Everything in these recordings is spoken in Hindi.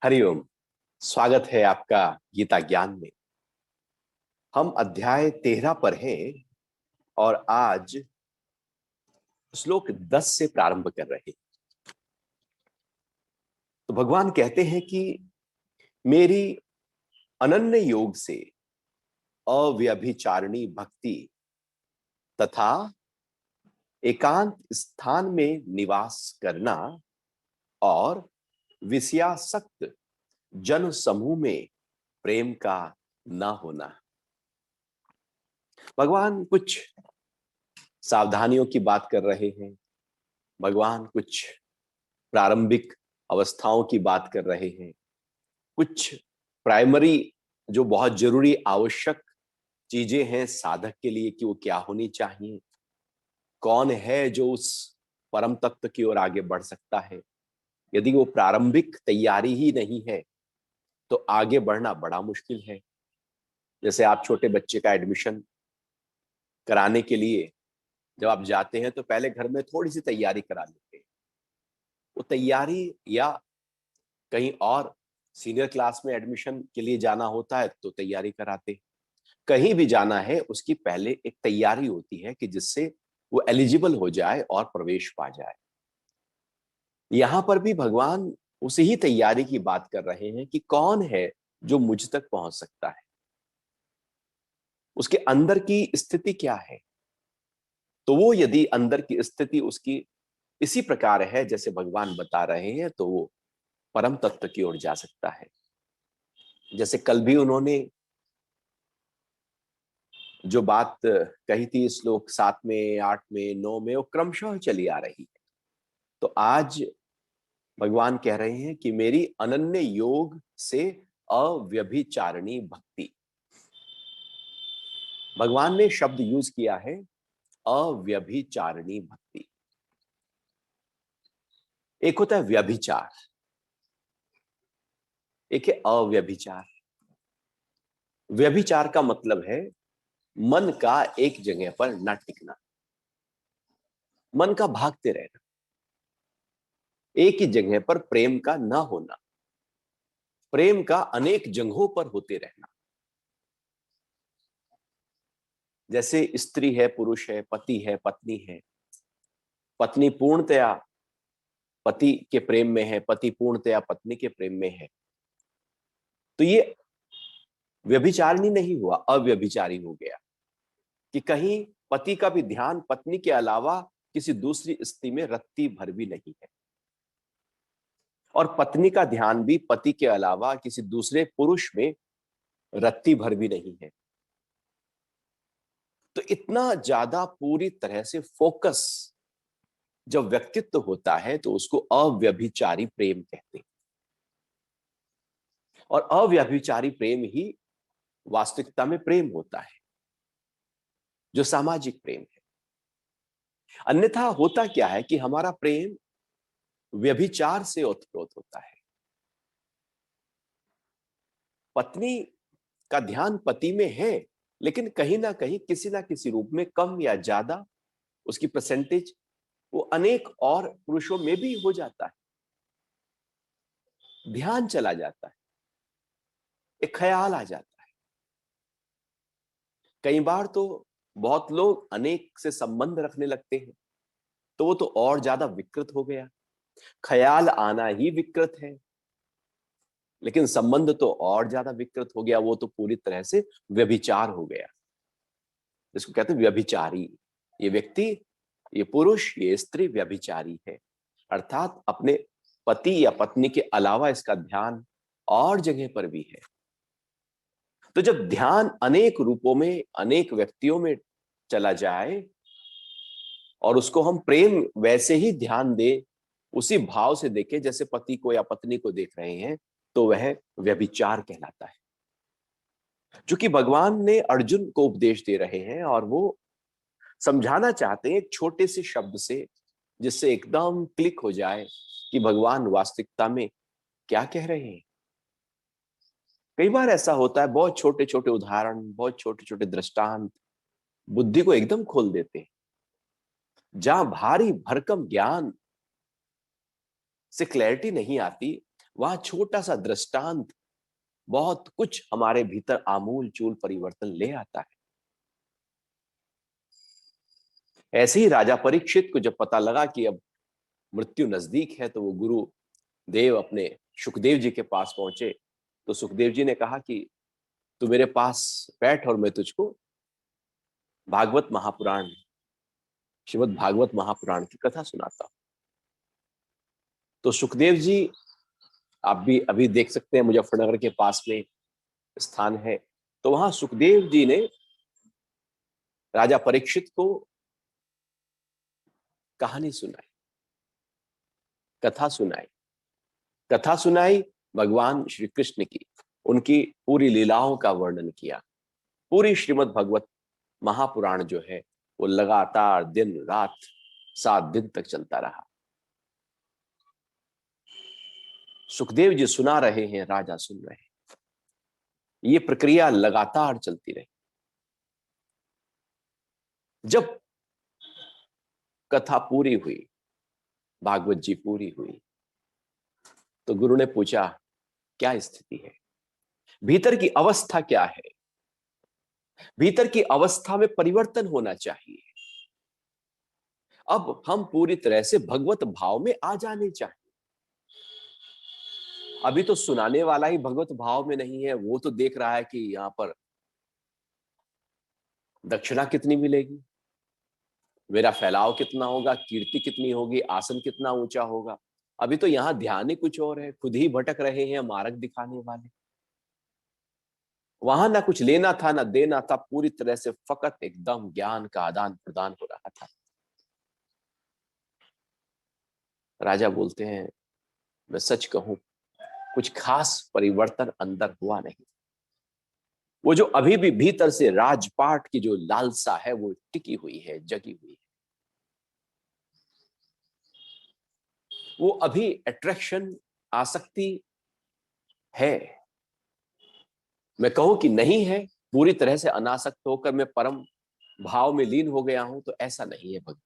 हरिओम। स्वागत है आपका गीता ज्ञान में। हम अध्याय 13 पर हैं और आज श्लोक 10 से प्रारंभ कर रहे हैं। तो भगवान कहते हैं कि मेरी अनन्य योग से अव्यभिचारिणी भक्ति तथा एकांत स्थान में निवास करना और विषयासक्त जन समूह में प्रेम का न होना। भगवान कुछ सावधानियों की बात कर रहे हैं। भगवान कुछ प्रारंभिक अवस्थाओं की बात कर रहे हैं। कुछ प्राइमरी जो बहुत जरूरी आवश्यक चीजें हैं साधक के लिए कि वो क्या होनी चाहिए, कौन है जो उस परम तत्व की ओर आगे बढ़ सकता है। यदि वो प्रारंभिक तैयारी ही नहीं है तो आगे बढ़ना बड़ा मुश्किल है। जैसे आप छोटे बच्चे का एडमिशन कराने के लिए जब आप जाते हैं तो पहले घर में थोड़ी सी तैयारी करा लेते हैं। वो तैयारी या कहीं और सीनियर क्लास में एडमिशन के लिए जाना होता है तो तैयारी कराते हैं। कहीं भी जाना है उसकी पहले एक तैयारी होती है कि जिससे वो एलिजिबल हो जाए और प्रवेश पा जाए। यहां पर भी भगवान उसी ही तैयारी की बात कर रहे हैं कि कौन है जो मुझ तक पहुंच सकता है, उसके अंदर की स्थिति क्या है। तो वो यदि अंदर की स्थिति उसकी इसी प्रकार है जैसे भगवान बता रहे हैं तो वो परम तत्व की ओर जा सकता है। जैसे कल भी उन्होंने जो बात कही थी श्लोक 7 में, 8 में, 9 में, वो क्रमशः चली आ रही है। तो आज भगवान कह रहे हैं कि मेरी अनन्य योग से अव्यभिचारिणी भक्ति। भगवान ने शब्द यूज किया है अव्यभिचारिणी भक्ति। एक होता है व्यभिचार, एक है अव्यभिचार। व्यभिचार का मतलब है मन का एक जगह पर न टिकना, मन का भागते रहना, एक ही जगह पर प्रेम का न होना, प्रेम का अनेक जगहों पर होते रहना। जैसे स्त्री है, पुरुष है, पति है, पत्नी है। पत्नी पूर्णतया पति के प्रेम में है, पति पूर्णतया पत्नी के प्रेम में है, तो ये व्यभिचारिणी नहीं हुआ, अव्यभिचारी हो गया कि कहीं पति का भी ध्यान पत्नी के अलावा किसी दूसरी स्त्री में रत्ती भर भी नहीं है, और पत्नी का ध्यान भी पति के अलावा किसी दूसरे पुरुष में रत्ती भर भी नहीं है। तो इतना ज्यादा पूरी तरह से फोकस जब व्यक्तित्व होता है तो उसको अव्यभिचारी प्रेम कहते हैं। और अव्यभिचारी प्रेम ही वास्तविकता में प्रेम होता है, जो सामाजिक प्रेम है। अन्यथा होता क्या है कि हमारा प्रेम व्यभिचार से ओतप्रोत होता है। पत्नी का ध्यान पति में है, लेकिन कहीं ना कहीं किसी ना किसी रूप में कम या ज्यादा उसकी परसेंटेज वो अनेक और पुरुषों में भी हो जाता है। ध्यान चला जाता है, एक ख्याल आ जाता है। कई बार तो बहुत लोग अनेक से संबंध रखने लगते हैं, तो वो तो और ज्यादा विकृत हो गया। ख्याल आना ही विकृत है, लेकिन संबंध तो और ज्यादा विकृत हो गया, वो तो पूरी तरह से व्यभिचार हो गया, जिसको कहते हैं व्यभिचारी। ये व्यक्ति, ये पुरुष, ये स्त्री व्यभिचारी है, अर्थात अपने पति या पत्नी के अलावा इसका ध्यान और जगह पर भी है। तो जब ध्यान अनेक रूपों में, अनेक व्यक्तियों में चला जाए और उसको हम प्रेम वैसे ही ध्यान दे, उसी भाव से देखें जैसे पति को या पत्नी को देख रहे हैं, तो वह व्यभिचार कहलाता है। क्योंकि भगवान ने अर्जुन को उपदेश दे रहे हैं और वो समझाना चाहते हैं एक छोटे से शब्द से, जिससे एकदम क्लिक हो जाए कि भगवान वास्तविकता में क्या कह रहे हैं। कई बार ऐसा होता है, बहुत छोटे छोटे उदाहरण, बहुत छोटे छोटे दृष्टांत बुद्धि को एकदम खोल देते हैं। जहां भारी भरकम ज्ञान से क्लैरिटी नहीं आती, वहां छोटा सा दृष्टांत बहुत कुछ हमारे भीतर आमूल चूल परिवर्तन ले आता है। ऐसे ही राजा परीक्षित को जब पता लगा कि अब मृत्यु नजदीक है, तो वो गुरु देव अपने सुखदेव जी के पास पहुंचे। तो सुखदेव जी ने कहा कि तू मेरे पास बैठ और मैं तुझको भागवत महापुराण, श्रीमद् भागवत महापुराण की कथा सुनाता हूं। तो सुखदेव जी, आप भी अभी देख सकते हैं, मुजफ्फरनगर के पास में स्थान है। तो वहां सुखदेव जी ने राजा परीक्षित को कहानी सुनाई, कथा सुनाई, कथा सुनाई भगवान श्री कृष्ण की, उनकी पूरी लीलाओं का वर्णन किया। पूरी श्रीमद् भगवत महापुराण जो है वो लगातार दिन रात 7 दिन तक चलता रहा। सुखदेव जी सुना रहे हैं, राजा सुन रहे हैं। ये प्रक्रिया लगातार चलती रही। जब कथा पूरी हुई, भागवत जी पूरी हुई, तो गुरु ने पूछा क्या स्थिति है, भीतर की अवस्था क्या है। भीतर की अवस्था में परिवर्तन होना चाहिए। अब हम पूरी तरह से भगवत भाव में आ जाने चाहिए। अभी तो सुनाने वाला ही भगवत भाव में नहीं है, वो तो देख रहा है कि यहां पर दक्षिणा कितनी मिलेगी, मेरा फैलाव कितना होगा, कीर्ति कितनी होगी, आसन कितना ऊंचा होगा। अभी तो यहां ध्यान ही कुछ और है, खुद ही भटक रहे हैं मार्ग दिखाने वाले। वहां ना कुछ लेना था ना देना था, पूरी तरह से फकत एकदम ज्ञान का आदान प्रदान हो रहा था। राजा बोलते हैं, मैं सच कहूं, कुछ खास परिवर्तन अंदर हुआ नहीं। वो जो अभी भी भीतर से राजपाट की जो लालसा है वो टिकी हुई है, जगी हुई है। वो अभी अट्रैक्शन, आसक्ति है। मैं कहूं कि नहीं है, पूरी तरह से अनासक्त होकर मैं परम भाव में लीन हो गया हूं, तो ऐसा नहीं है भगवान।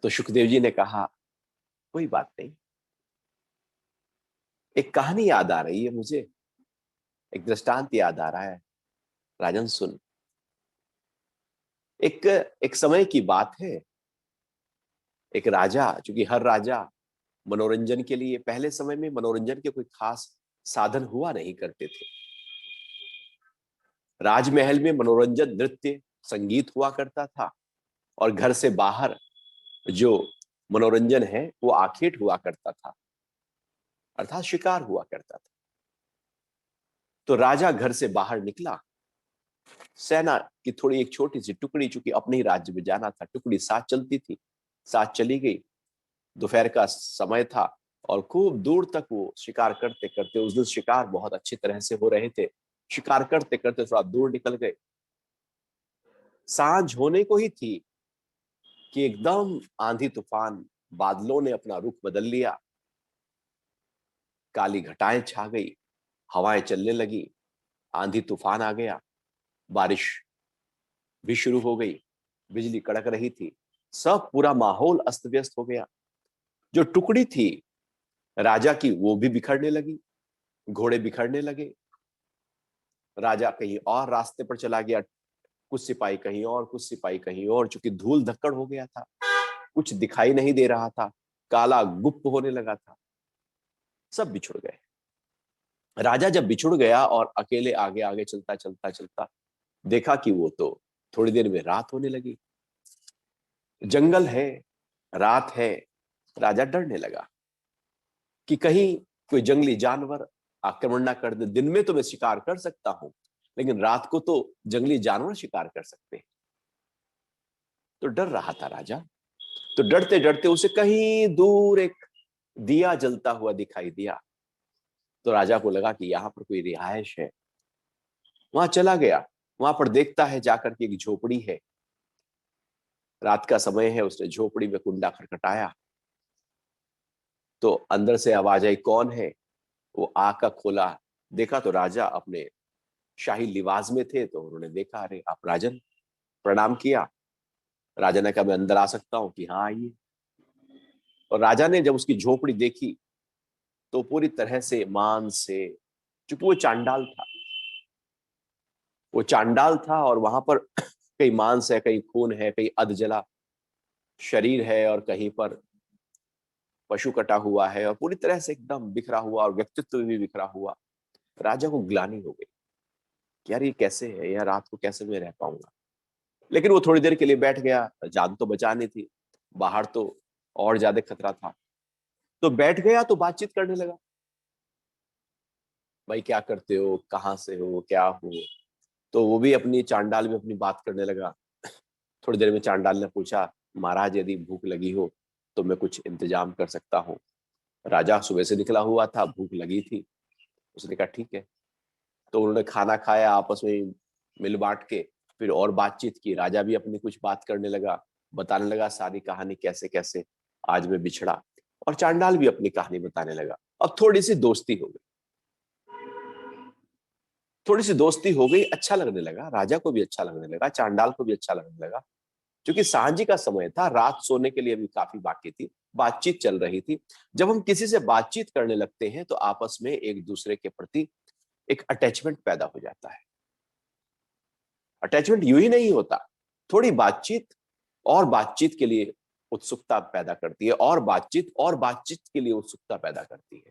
तो सुखदेव जी ने कहा कोई बात नहीं, एक कहानी याद आ रही है मुझे, एक दृष्टांत याद आ रहा है। राजन सुन। एक एक समय की बात है। एक राजा, चूंकि हर राजा मनोरंजन के लिए, पहले समय में मनोरंजन के कोई खास साधन हुआ नहीं करते थे। राजमहल में मनोरंजन नृत्य संगीत हुआ करता था, और घर से बाहर जो मनोरंजन है वो आखेट हुआ करता था, अर्थात शिकार हुआ करता था। तो राजा घर से बाहर निकला, सेना की थोड़ी एक छोटी सी टुकड़ी, चूंकि अपने ही राज्य में जाना था, टुकड़ी साथ चलती थी, साथ चली गई। दोपहर का समय था और खूब दूर तक वो शिकार करते करते, उस दिन शिकार बहुत अच्छी तरह से हो रहे थे, शिकार करते करते थोड़ा दूर निकल गए। सांझ होने को ही थी कि एकदम आंधी तूफान, बादलों ने अपना रुख बदल लिया, काली घटाएं छा गई, हवाएं चलने लगी, आंधी तूफान आ गया, बारिश भी शुरू हो गई, बिजली कड़क रही थी, सब पूरा माहौल अस्त व्यस्त हो गया। जो टुकड़ी थी राजा की वो भी बिखरने लगी, घोड़े बिखरने लगे, राजा कहीं और रास्ते पर चला गया, कुछ सिपाही कहीं और, कुछ सिपाही कहीं और, चूंकि धूल धक्कड़ हो गया था, कुछ दिखाई नहीं दे रहा था, काला गुप्त होने लगा था, सब बिछुड़ गए। राजा जब बिछुड़ गया और अकेले आगे आगे चलता चलता चलता देखा कि वो तो थोड़ी देर में रात होने लगी, जंगल है, रात है। राजा डरने लगा कि कहीं कोई जंगली जानवर आक्रमण ना कर दे। दिन में तो मैं शिकार कर सकता हूं, लेकिन रात को तो जंगली जानवर शिकार कर सकते हैं। तो डर रहा था राजा। तो डरते डरते उसे कहीं दूर एक दिया जलता हुआ दिखाई दिया। तो राजा को लगा कि यहां पर कोई रिहायश है, वहां चला गया। वहां पर देखता है जाकर के एक झोपड़ी है, रात का समय है, उसने झोपड़ी में कुंडा खटखटाया, तो अंदर से आवाज आई कौन है। वो आग का खोला, देखा तो राजा अपने शाही लिबास में थे। तो उन्होंने देखा, अरे आप राजन, प्रणाम किया। राजा ने कहा मैं अंदर आ सकता हूं कि हाँ आइए। और राजा ने जब उसकी झोपड़ी देखी तो पूरी तरह से मांस से, क्योंकि वो चांडाल था और वहां पर कहीं मांस है, कहीं खून है, कहीं अधजला शरीर है और कहीं पर पशु कटा हुआ है और पूरी तरह से एकदम बिखरा हुआ और व्यक्तित्व भी बिखरा हुआ। राजा को ग्लानि हो गई कि यार ये कैसे है, यार रात को कैसे मैं रह पाऊंगा। लेकिन वो थोड़ी देर के लिए बैठ गया, जान तो बचानी थी, बाहर तो और ज्यादा खतरा था। तो बैठ गया तो बातचीत करने लगा, भाई क्या करते हो, कहाँ से हो, क्या हो। तो वो भी अपनी, चांडाल भी अपनी बात करने लगा। थोड़ी देर में चांडाल ने पूछा, महाराज यदि भूख लगी हो तो मैं कुछ इंतजाम कर सकता हूँ। राजा सुबह से निकला हुआ था, भूख लगी थी, उसने कहा ठीक है। तो उन्होंने खाना खाया आपस में मिल बांट के, फिर और बातचीत की। राजा भी अपनी कुछ बात करने लगा, बताने लगा सारी कहानी कैसे कैसे आज मैं बिछड़ा, और चांडाल भी अपनी कहानी बताने लगा। अब थोड़ी सी दोस्ती हो गई, थोड़ी सी दोस्ती हो गई, अच्छा लगने लगा, राजा को भी अच्छा लगने लगा, चांडाल को भी अच्छा लगने लगा। क्योंकि सांझी का समय था, रात सोने के लिए भी काफी बाकी थी, बातचीत चल रही थी। जब हम किसी से बातचीत करने लगते हैं तो आपस में एक दूसरे के प्रति एक अटैचमेंट पैदा हो जाता है। अटैचमेंट यूं ही नहीं होता, थोड़ी बातचीत और बातचीत के लिए उत्सुकता पैदा करती है, और बातचीत के लिए उत्सुकता पैदा करती है।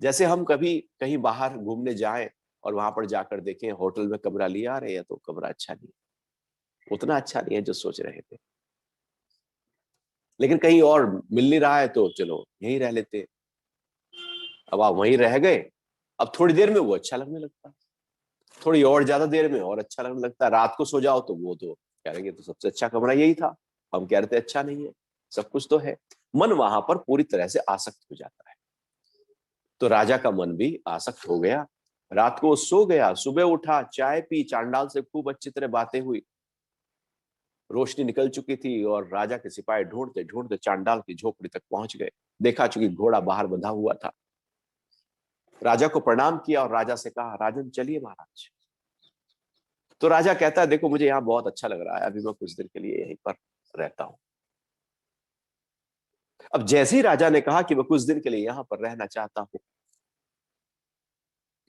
जैसे हम कभी कहीं बाहर घूमने जाएं और वहां पर जाकर देखें होटल में कमरा लिया, अरे ये तो कमरा अच्छा नहीं, उतना अच्छा नहीं है जो सोच रहे थे, लेकिन कहीं और मिल नहीं रहा है तो चलो यहीं रह लेते। अब आप वहीं रह गए, अब थोड़ी देर में वो अच्छा लगने लगता, थोड़ी और ज्यादा देर में और अच्छा लगने लगता है। रात को सो जाओ तो वो तो कह रहे तो सबसे अच्छा कमरा यही था, हम कह रहे थे अच्छा नहीं है, सब कुछ तो है। मन वहां पर पूरी तरह से आसक्त हो जाता है। तो राजा का मन भी आसक्त हो गया। रात को वो सो गया, सुबह उठा, चाय पी, चांडाल से खूब अच्छी तरह बातें हुई। रोशनी निकल चुकी थी और राजा के सिपाही ढूंढते ढूंढते चांडाल की झोपड़ी तक पहुंच गए। देखा, चूंकि घोड़ा बाहर बंधा हुआ था। राजा को प्रणाम किया और राजा से कहा, राजन चलिए महाराज। तो राजा कहता है, देखो मुझे यहाँ बहुत अच्छा लग रहा है, अभी मैं कुछ देर के लिए यहीं पर रहता हूं। अब जैसे ही राजा ने कहा कि मैं कुछ दिन के लिए यहां पर रहना चाहता हूं,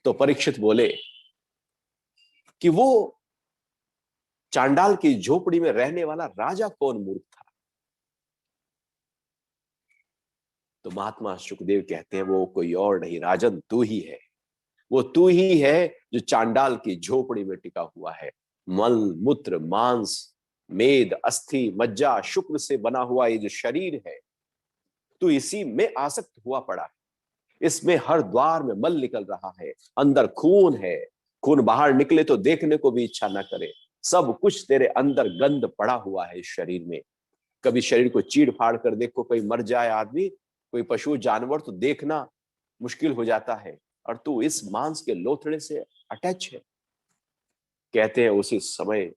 तो परीक्षित बोले कि वो चांडाल की झोपड़ी में रहने वाला राजा कौन मूर्ख था। तो महात्मा सुखदेव कहते हैं, वो कोई और नहीं राजन, तू ही है। वो तू ही है जो चांडाल की झोपड़ी में टिका हुआ है। मल मूत्र मांस मेद अस्थि मज्जा शुक्र से बना हुआ ये जो शरीर है, तू इसी में आसक्त हुआ पड़ा है। इसमें हर द्वार में मल निकल रहा है, अंदर खून है, खून बाहर निकले तो देखने को भी इच्छा न करे। सब कुछ तेरे अंदर गंद पड़ा हुआ है इस शरीर में। कभी शरीर को चीड़ फाड़ कर देखो, कोई मर जाए आदमी, कोई पशु जानवर, तो देखना मुश्किल हो जाता है, और तू इस मांस के लोथड़े से अटैच है। कहते हैं उसी समय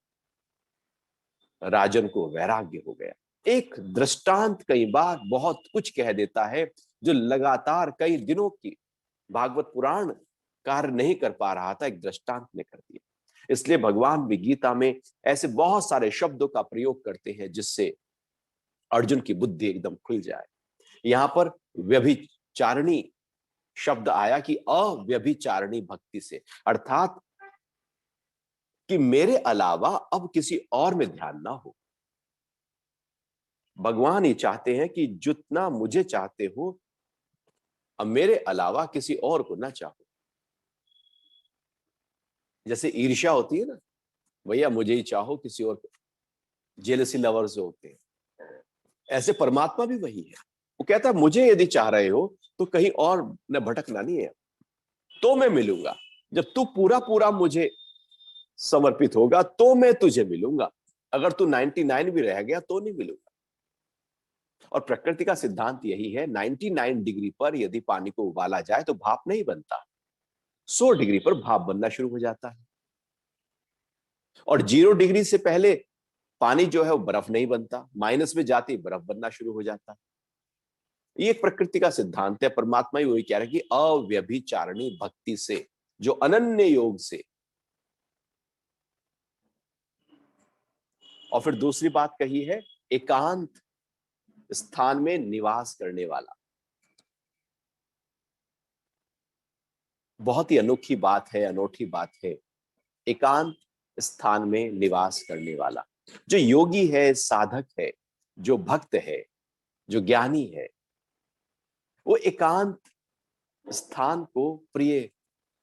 राजन को वैराग्य हो गया। एक दृष्टांत कई बार बहुत कुछ कह देता है, जो लगातार कई दिनों की भागवत पुराण कार्य नहीं कर पा रहा था, एक दृष्टांत ने कर दिया। इसलिए भगवान भी गीता में ऐसे बहुत सारे शब्दों का प्रयोग करते हैं जिससे अर्जुन की बुद्धि एकदम खुल जाए। यहां पर व्यभिचारिणी शब्द आया कि अव्यभिचारिणी भक्ति से, अर्थात कि मेरे अलावा अब किसी और में ध्यान ना हो। भगवान ये चाहते हैं कि जितना मुझे चाहते हो, अब मेरे अलावा किसी और को ना चाहो। जैसे ईर्ष्या होती है ना, भैया मुझे ही चाहो, किसी और को, जेलसी लवर्स जो होते हैं, ऐसे परमात्मा भी वही है। वो कहता है मुझे यदि चाह रहे हो तो कहीं और न भटकना नहीं है, तो मैं मिलूंगा। जब तू पूरा पूरा मुझे समर्पित होगा तो मैं तुझे मिलूंगा। अगर तू 99 भी रह गया तो नहीं मिलूंगा। और प्रकृति का सिद्धांत यही है, 99 डिग्री पर यदि पानी को उबाला जाए तो भाप नहीं बनता, 100 डिग्री पर भाप बनना शुरू हो जाता है। और 0 डिग्री से पहले पानी जो है वो बर्फ नहीं बनता, माइनस में जाती बर्फ बनना शुरू हो जाता है। ये एक प्रकृति का सिद्धांत है। परमात्मा ही वही कह रहा है कि अव्यभिचारिणी भक्ति से, जो अनन्य योग से। और फिर दूसरी बात कही है, एकांत स्थान में निवास करने वाला। बहुत ही अनोखी बात है, अनोखी बात है, एकांत स्थान में निवास करने वाला। जो योगी है, साधक है, जो भक्त है, जो ज्ञानी है, वो एकांत स्थान को प्रिय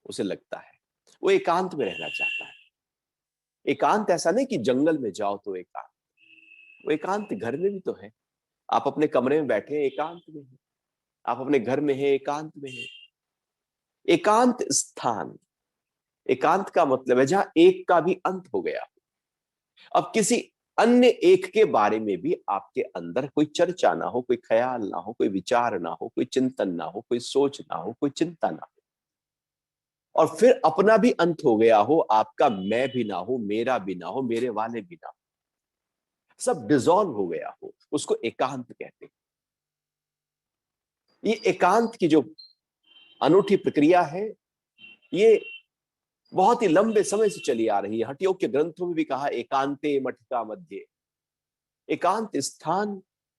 उसे लगता है। वो एकांत में रहना चाहता है। एकांत ऐसा नहीं कि जंगल में जाओ तो एकांत, वो एकांत घर में भी तो है। आप अपने कमरे में बैठे हैं, एकांत में है। आप अपने घर में हैं, एकांत में है। एकांत स्थान, एकांत का मतलब है जहां एक का भी अंत हो गया। अब किसी अन्य एक के बारे में भी आपके अंदर कोई चर्चा ना हो, कोई ख्याल ना हो, कोई विचार ना हो, कोई चिंतन ना हो, कोई सोच ना हो, कोई चिंता ना हो, और फिर अपना भी अंत हो गया हो, आपका मैं भी ना हो, मेरा भी ना हो, मेरे वाले भी ना हो, सब डिसॉल्व हो गया हो, उसको एकांत कहते हैं। ये एकांत की जो अनूठी प्रक्रिया है, ये बहुत ही लंबे समय से चली आ रही है। हठयोग के ग्रंथों में भी कहा एकांते मठिका मध्य। एकांत स्थान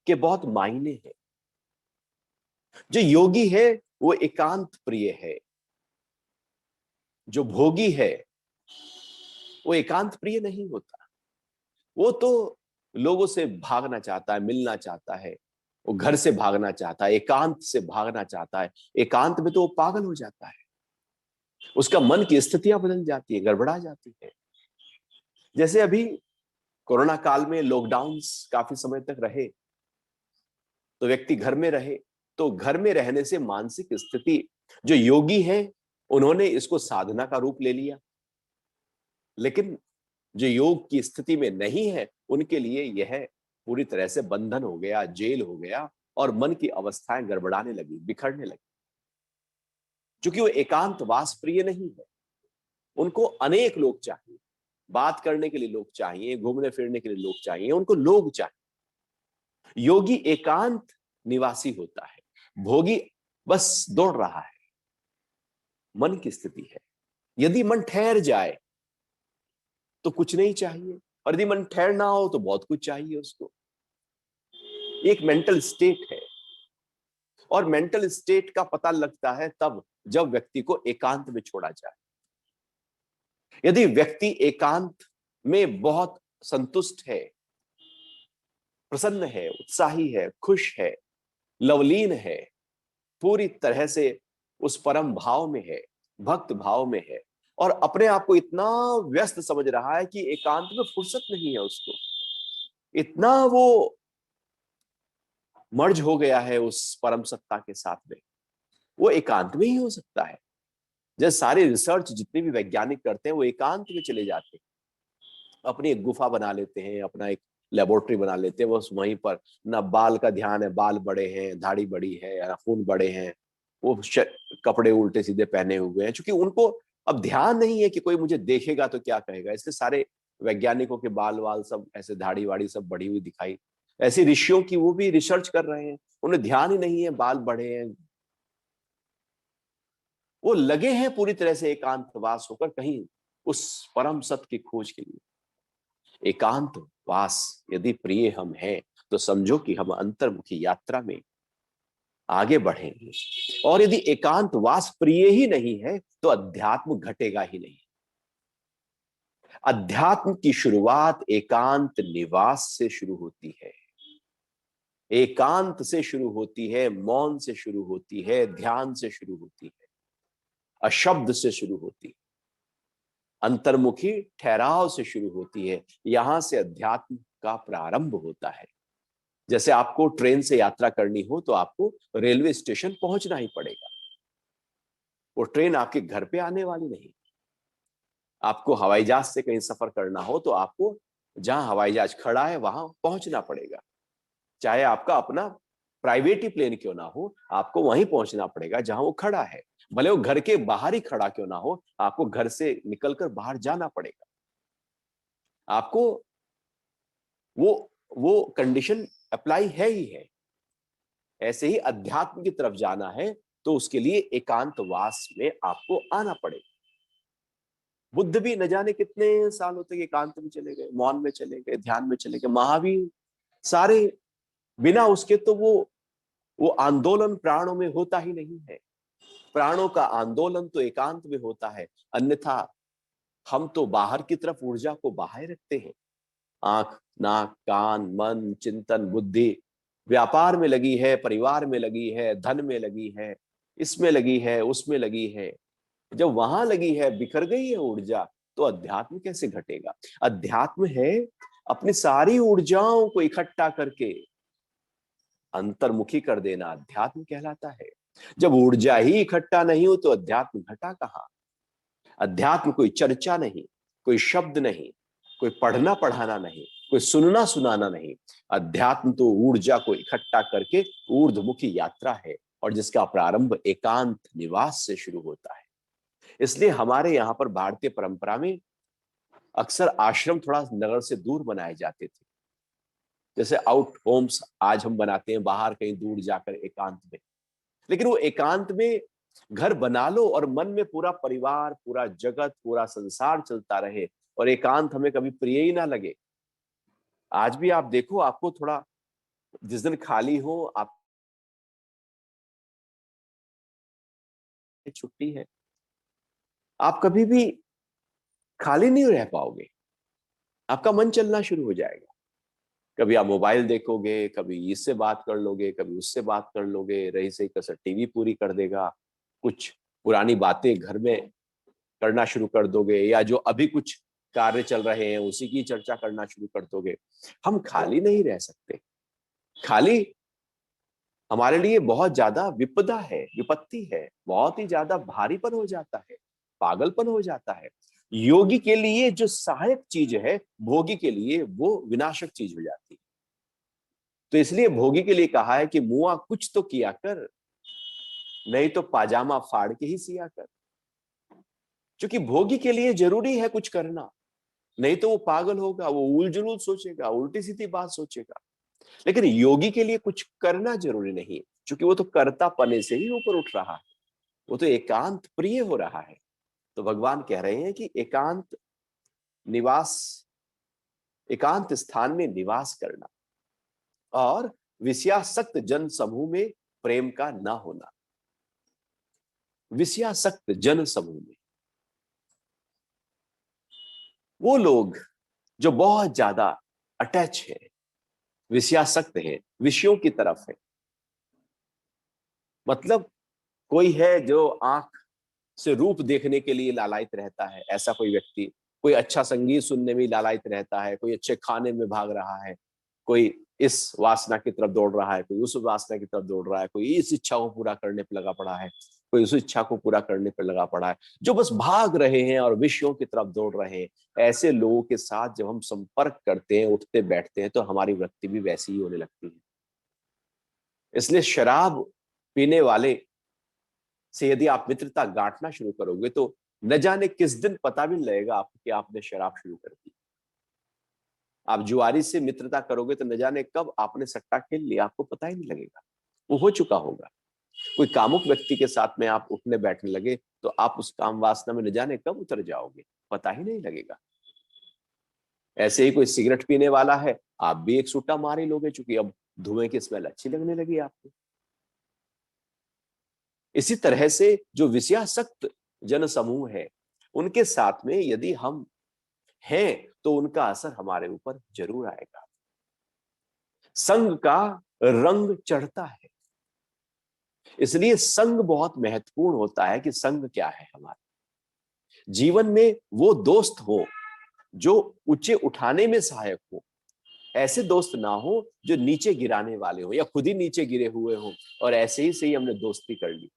के बहुत मायने हैं। जो योगी है वो एकांत प्रिय है। जो भोगी है वो एकांत प्रिय नहीं होता। वो तो लोगों से भागना चाहता है, मिलना चाहता है, वो घर से भागना चाहता है, एकांत से भागना चाहता है। एकांत में तो वो पागल हो जाता है, उसका मन की स्थितियां बदल जाती है, गड़बड़ा जाती है। जैसे अभी कोरोना काल में लॉकडाउन काफी समय तक रहे, तो व्यक्ति घर में रहे, तो घर में रहने से मानसिक स्थिति, जो योगी है उन्होंने इसको साधना का रूप ले लिया, लेकिन जो योग की स्थिति में नहीं है उनके लिए यह पूरी तरह से बंधन हो गया, जेल हो गया, और मन की अवस्थाएं गड़बड़ाने लगी, बिखरने लगी। क्योंकि वो एकांत वास प्रिय नहीं है। उनको अनेक लोग चाहिए, बात करने के लिए लोग चाहिए, घूमने फिरने के लिए लोग चाहिए, उनको लोग चाहिए। योगी एकांत निवासी होता है। भोगी बस दौड़ रहा है, मन की स्थिति है। यदि मन ठहर जाए तो कुछ नहीं चाहिए, और यदि मन ठहर ना हो तो बहुत कुछ चाहिए उसको। एक मेंटल स्टेट है, और मेंटल स्टेट का पता लगता है तब जब व्यक्ति को एकांत में छोड़ा जाए। यदि व्यक्ति एकांत में बहुत संतुष्ट है, प्रसन्न है, उत्साही है, खुश है, लवलीन है, पूरी तरह से उस परम भाव में है, भक्त भाव में है, और अपने आप को इतना व्यस्त समझ रहा है कि एकांत में फुर्सत नहीं है उसको, इतना वो मर्ज हो गया है उस परम सत्ता के साथ में, वो एकांत में ही हो सकता है। जैसे सारे रिसर्च जितने भी वैज्ञानिक करते हैं वो एकांत में चले जाते हैं, अपनी एक गुफा बना लेते हैं, अपना एक लेबोरेटरी बना लेते हैं, बस वहीं पर ना बाल का ध्यान है, बाल बड़े हैं, दाढ़ी बड़ी है, नाखून बड़े हैं, वो कपड़े उल्टे सीधे पहने हुए हैं, क्योंकि उनको अब ध्यान नहीं है कि कोई मुझे देखेगा तो क्या कहेगा। इसलिए सारे वैज्ञानिकों के बाल वाल सब ऐसे दाढ़ी वाड़ी सब बढ़ी हुई दिखाई। ऐसे ऋषियों की वो भी रिसर्च कर रहे हैं, उन्हें ध्यान ही नहीं है बाल बढ़े हैं। वो लगे हैं पूरी तरह से एकांतवास होकर कहीं उस परम सत्य की खोज के लिए। एकांत वास यदि प्रिय हम हैं तो समझो कि हम अंतर्मुखी यात्रा में आगे बढ़ेंगे, और यदि एकांत वास प्रिय ही नहीं है तो अध्यात्म घटेगा ही नहीं। अध्यात्म की शुरुआत एकांत निवास से शुरू होती है, एकांत से शुरू होती है, मौन से शुरू होती है, ध्यान से शुरू होती है, अशब्द से शुरू होती है, अंतर्मुखी ठहराव से शुरू होती है। यहां से अध्यात्म का प्रारंभ होता है। जैसे आपको ट्रेन से यात्रा करनी हो तो आपको रेलवे स्टेशन पहुंचना ही पड़ेगा, वो ट्रेन आपके घर पे आने वाली नहीं। आपको हवाई जहाज से कहीं सफर करना हो तो आपको जहां हवाई जहाज खड़ा है वहां पहुंचना पड़ेगा, चाहे आपका अपना प्राइवेट ही प्लेन क्यों ना हो, आपको वहीं पहुंचना पड़ेगा जहां वो खड़ा है। भले वो घर के बाहर ही खड़ा क्यों ना हो, आपको घर से निकलकर बाहर जाना पड़ेगा। आपको वो वो कंडीशन अप्लाई है ही है। ऐसे ही अध्यात्म की तरफ जाना है तो उसके लिए एकांतवास में आपको आना पड़ेगा। बुद्ध भी न जाने कितने सालों तक एकांत में चले गए, मौन में चले गए, ध्यान में चले गए। महावीर, सारे बिना उसके तो वो आंदोलन प्राणों में होता ही नहीं है। प्राणों का आंदोलन तो एकांत में होता है, अन्यथा हम तो बाहर की तरफ ऊर्जा को बहाए रखते हैं। आंख, नाक, कान, मन, चिंतन, बुद्धि व्यापार में लगी है, परिवार में लगी है, धन में लगी है, इसमें लगी है, उसमें लगी है। जब वहां लगी है, बिखर गई है ऊर्जा, तो अध्यात्म कैसे घटेगा? अध्यात्म है अपनी सारी ऊर्जाओं को इकट्ठा करके अंतर्मुखी कर देना, अध्यात्म कहलाता है। जब ऊर्जा ही इकट्ठा नहीं हो तो अध्यात्म घटा कहां? अध्यात्म कोई चर्चा नहीं, कोई शब्द नहीं, कोई पढ़ना पढ़ाना नहीं, कोई सुनना सुनाना नहीं। अध्यात्म तो ऊर्जा को इकट्ठा करके ऊर्ध्वमुखी यात्रा है, और जिसका प्रारंभ एकांत निवास से शुरू होता है। इसलिए हमारे यहाँ पर भारतीय परंपरा में अक्सर आश्रम थोड़ा नगर से दूर बनाए जाते थे। जैसे आउट होम्स आज हम बनाते हैं, बाहर कहीं दूर जाकर एकांत में। लेकिन वो एकांत में घर बना लो और मन में पूरा परिवार, पूरा जगत, पूरा संसार चलता रहे, और एकांत हमें कभी प्रिय ही ना लगे। आज भी आप देखो, आपको थोड़ा जिस दिन खाली हो, आप छुट्टी है, आप कभी भी खाली नहीं रह पाओगे। आपका मन चलना शुरू हो जाएगा। कभी आप मोबाइल देखोगे, कभी इससे बात कर लोगे, कभी उससे बात कर लोगे, रही सही कसर टीवी पूरी कर देगा, कुछ पुरानी बातें घर में करना शुरू कर दोगे, या जो अभी कुछ कार्य चल रहे हैं उसी की चर्चा करना शुरू कर दोगे। हम खाली नहीं रह सकते। खाली हमारे लिए बहुत ज्यादा विपदा है, विपत्ति है, बहुत ही ज्यादा भारीपन हो जाता है, पागलपन हो जाता है। योगी के लिए जो सहायक चीज है, भोगी के लिए वो विनाशक चीज हो जाती है। तो इसलिए भोगी के लिए कहा है कि मुआ कुछ तो किया कर, नहीं तो पाजामा फाड़ के ही सिया कर। क्योंकि भोगी के लिए जरूरी है कुछ करना, नहीं तो वो पागल होगा, वो उलझुल सोचेगा, उल्टी सीधी बात सोचेगा। लेकिन योगी के लिए कुछ करना जरूरी नहीं, क्योंकि वो तो कर्ता पने से ही ऊपर उठ रहा है, वो तो एकांत प्रिय हो रहा है। तो भगवान कह रहे हैं कि एकांत निवास, एकांत स्थान में निवास करना, और विषयासक्त जन समूह में प्रेम का ना होना। विषयासक्त जन समूह में वो लोग जो बहुत ज्यादा अटैच है, विषयासक्त है, विषयों की तरफ है। मतलब कोई है जो आंख से रूप देखने के लिए लालायित रहता है, ऐसा कोई व्यक्ति। कोई अच्छा संगीत सुनने में लालायित रहता है, कोई अच्छे खाने में भाग रहा है, कोई इस वासना की तरफ दौड़ रहा है, कोई उस वासना की तरफ दौड़ रहा है, कोई इस इच्छा को पूरा करने पर लगा पड़ा है, कोई उस इच्छा को पूरा करने पर लगा पड़ा है, जो बस भाग रहे हैं और विषयों की तरफ दौड़ रहे हैं। ऐसे लोगों के साथ जब हम संपर्क करते हैं, उठते बैठते हैं, तो हमारी वृत्ति भी वैसी ही होने लगती है। इसलिए शराब पीने वाले से यदि आप मित्रता गांठना शुरू करोगे, तो न जाने किस दिन पता भी नहीं लगेगा आपको कि आपने शराब शुरू कर दी। आप जुआरी से मित्रता करोगे तो न जाने कब आपने सट्टा खेल लिया, आपको पता ही नहीं लगेगा, वो हो चुका होगा। कोई कामुक व्यक्ति के साथ में आप उठने बैठने लगे, तो आप उस काम वासना में न जाने कब उतर जाओगे, पता ही नहीं लगेगा। ऐसे ही कोई सिगरेट पीने वाला है, आप भी एक सूटा मार ही लोगे, चूंकि अब धुएं की स्मेल अच्छी लगने लगी आपको। इसी तरह से जो विषयासक्त जन समूह है, उनके साथ में यदि हम हैं, तो उनका असर हमारे ऊपर जरूर आएगा। संग का रंग चढ़ता है। इसलिए संग बहुत महत्वपूर्ण होता है कि संग क्या है हमारे जीवन में। वो दोस्त हो जो ऊंचे उठाने में सहायक हो। ऐसे दोस्त ना हो जो नीचे गिराने वाले हो, या खुद ही नीचे गिरे हुए हो और ऐसे ही से ही हमने दोस्ती कर ली,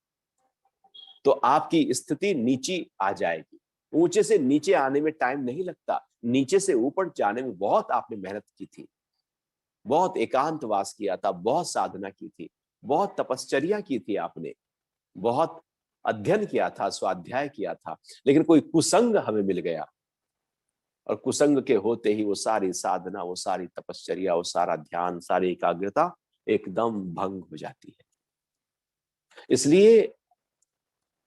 तो आपकी स्थिति नीची आ जाएगी। ऊंचे से नीचे आने में टाइम नहीं लगता, नीचे से ऊपर जाने में बहुत आपने मेहनत की थी, बहुत एकांतवास किया था, बहुत साधना की थी, बहुत तपश्चर्या की थी आपने, बहुत अध्ययन किया था, स्वाध्याय किया था। लेकिन कोई कुसंग हमें मिल गया, और कुसंग के होते ही वो सारी साधना, वो सारी तपश्चर्या, वो सारा ध्यान, सारी एकाग्रता एकदम भंग हो जाती है। इसलिए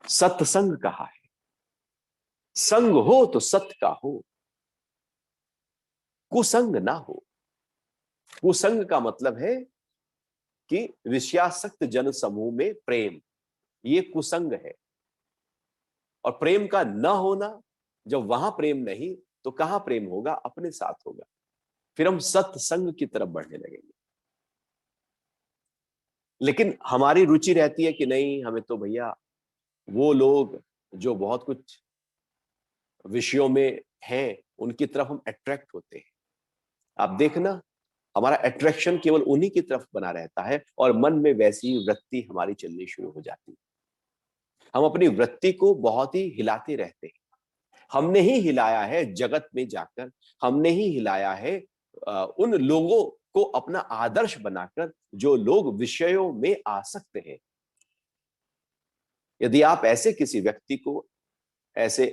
सत्संग कहा है। संग हो तो सत का हो, कुसंग ना हो। कुसंग का मतलब है कि विषयासक्त जन समूह में प्रेम ये कुसंग है, और प्रेम का न होना, जब वहां प्रेम नहीं तो कहां प्रेम होगा, अपने साथ होगा। फिर हम सत्संग की तरफ बढ़ने लगेंगे। लेकिन हमारी रुचि रहती है कि नहीं, हमें तो भैया वो लोग जो बहुत कुछ विषयों में हैं उनकी तरफ हम अट्रैक्ट होते हैं। आप देखना, हमारा अट्रैक्शन केवल उन्हीं की तरफ बना रहता है और मन में वैसी वृत्ति हमारी चलनी शुरू हो जाती है। हम अपनी वृत्ति को बहुत ही हिलाते रहते हैं। हमने ही हिलाया है जगत में जाकर, हमने ही हिलाया है उन लोगों को अपना आदर्श बनाकर जो लोग विषयों में आसक्त हैं। यदि आप ऐसे किसी व्यक्ति को, ऐसे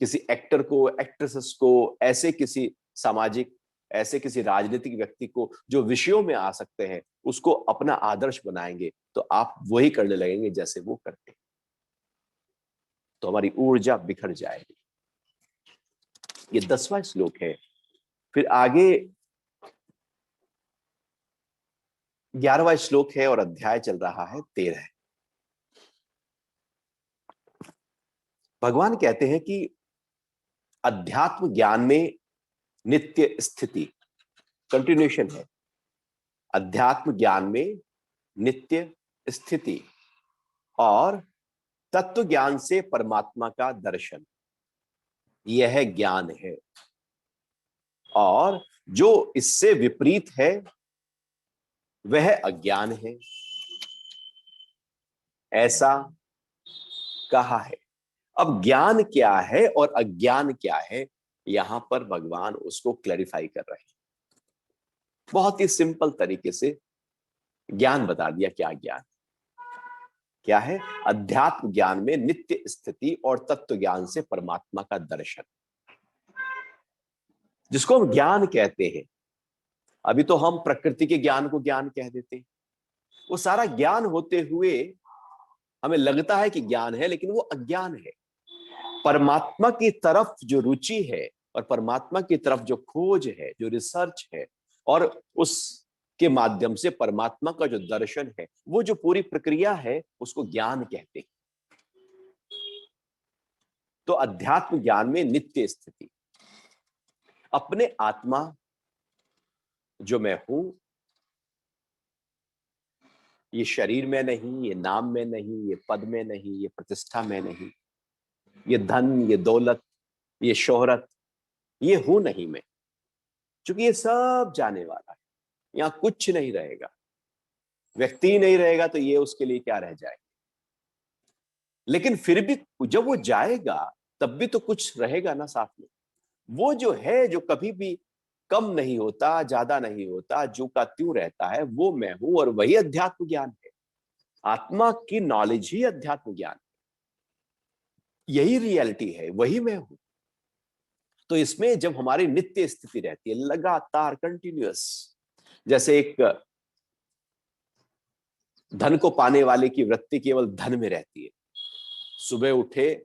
किसी एक्टर को, एक्ट्रेसेस को, ऐसे किसी सामाजिक, ऐसे किसी राजनीतिक व्यक्ति को जो विषयों में आ सकते हैं, उसको अपना आदर्श बनाएंगे तो आप वही करने लगेंगे जैसे वो करते हैं, तो हमारी ऊर्जा बिखर जाएगी। ये 10वां श्लोक है। फिर आगे 11वां श्लोक है और अध्याय चल रहा है 13। भगवान कहते हैं कि अध्यात्म ज्ञान में नित्य स्थिति, कंटिन्यूएशन है, अध्यात्म ज्ञान में नित्य स्थिति और तत्व ज्ञान से परमात्मा का दर्शन, यह ज्ञान है। और जो इससे विपरीत है वह अज्ञान है, ऐसा कहा है। अब ज्ञान क्या है और अज्ञान क्या है, यहां पर भगवान उसको क्लैरिफाई कर रहे हैं। बहुत ही सिंपल तरीके से ज्ञान बता दिया। क्या ज्ञान क्या है? अध्यात्म ज्ञान में नित्य स्थिति और तत्व ज्ञान से परमात्मा का दर्शन, जिसको हम ज्ञान कहते हैं। अभी तो हम प्रकृति के ज्ञान को ज्ञान कह देते हैं। वो सारा ज्ञान होते हुए हमें लगता है कि ज्ञान है, लेकिन वो अज्ञान है। परमात्मा की तरफ जो रुचि है और परमात्मा की तरफ जो खोज है, जो रिसर्च है, और उसके माध्यम से परमात्मा का जो दर्शन है, वो जो पूरी प्रक्रिया है, उसको ज्ञान कहते हैं। तो अध्यात्म ज्ञान में नित्य स्थिति, अपने आत्मा जो मैं हूं, ये शरीर में नहीं, ये नाम में नहीं, ये पद में नहीं, ये प्रतिष्ठा में नहीं, ये धन, ये दौलत, ये शोहरत, ये हूं नहीं मैं। क्योंकि ये सब जाने वाला है, यहां कुछ नहीं रहेगा। व्यक्ति नहीं रहेगा तो ये उसके लिए क्या रह जाएगा। लेकिन फिर भी जब वो जाएगा तब भी तो कुछ रहेगा ना साथ में। वो जो है, जो कभी भी कम नहीं होता, ज्यादा नहीं होता, जो का त्यों रहता है, वो मैं हूं, और वही अध्यात्म ज्ञान है। आत्मा की नॉलेज ही अध्यात्म ज्ञान, यही रियलिटी है, वही मैं हूं। तो इसमें जब हमारी नित्य स्थिति रहती है, लगातार कंटिन्यूअस, जैसे एक धन को पाने वाले की वृत्ति केवल धन में रहती है, सुबह उठे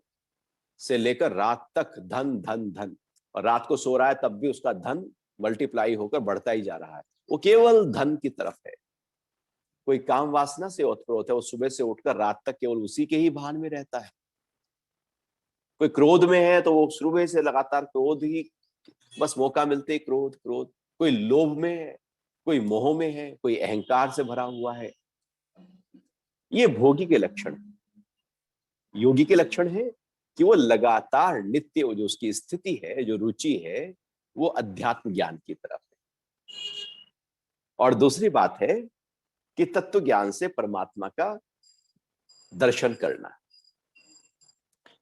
से लेकर रात तक धन धन धन, और रात को सो रहा है तब भी उसका धन मल्टीप्लाई होकर बढ़ता ही जा रहा है। वो केवल धन की तरफ है। कोई काम वासना से ओतप्रोत है, वो सुबह से उठकर रात तक केवल उसी के ही भान में रहता है। कोई क्रोध में है तो वो सुबह से लगातार क्रोध ही, बस मौका मिलते ही क्रोध क्रोध। कोई लोभ में है, कोई मोह में है, कोई अहंकार से भरा हुआ है। ये भोगी के लक्षण। योगी के लक्षण है कि वो लगातार नित्य, जो उसकी स्थिति है, जो रुचि है, वो अध्यात्म ज्ञान की तरफ है। और दूसरी बात है कि तत्व ज्ञान से परमात्मा का दर्शन करना।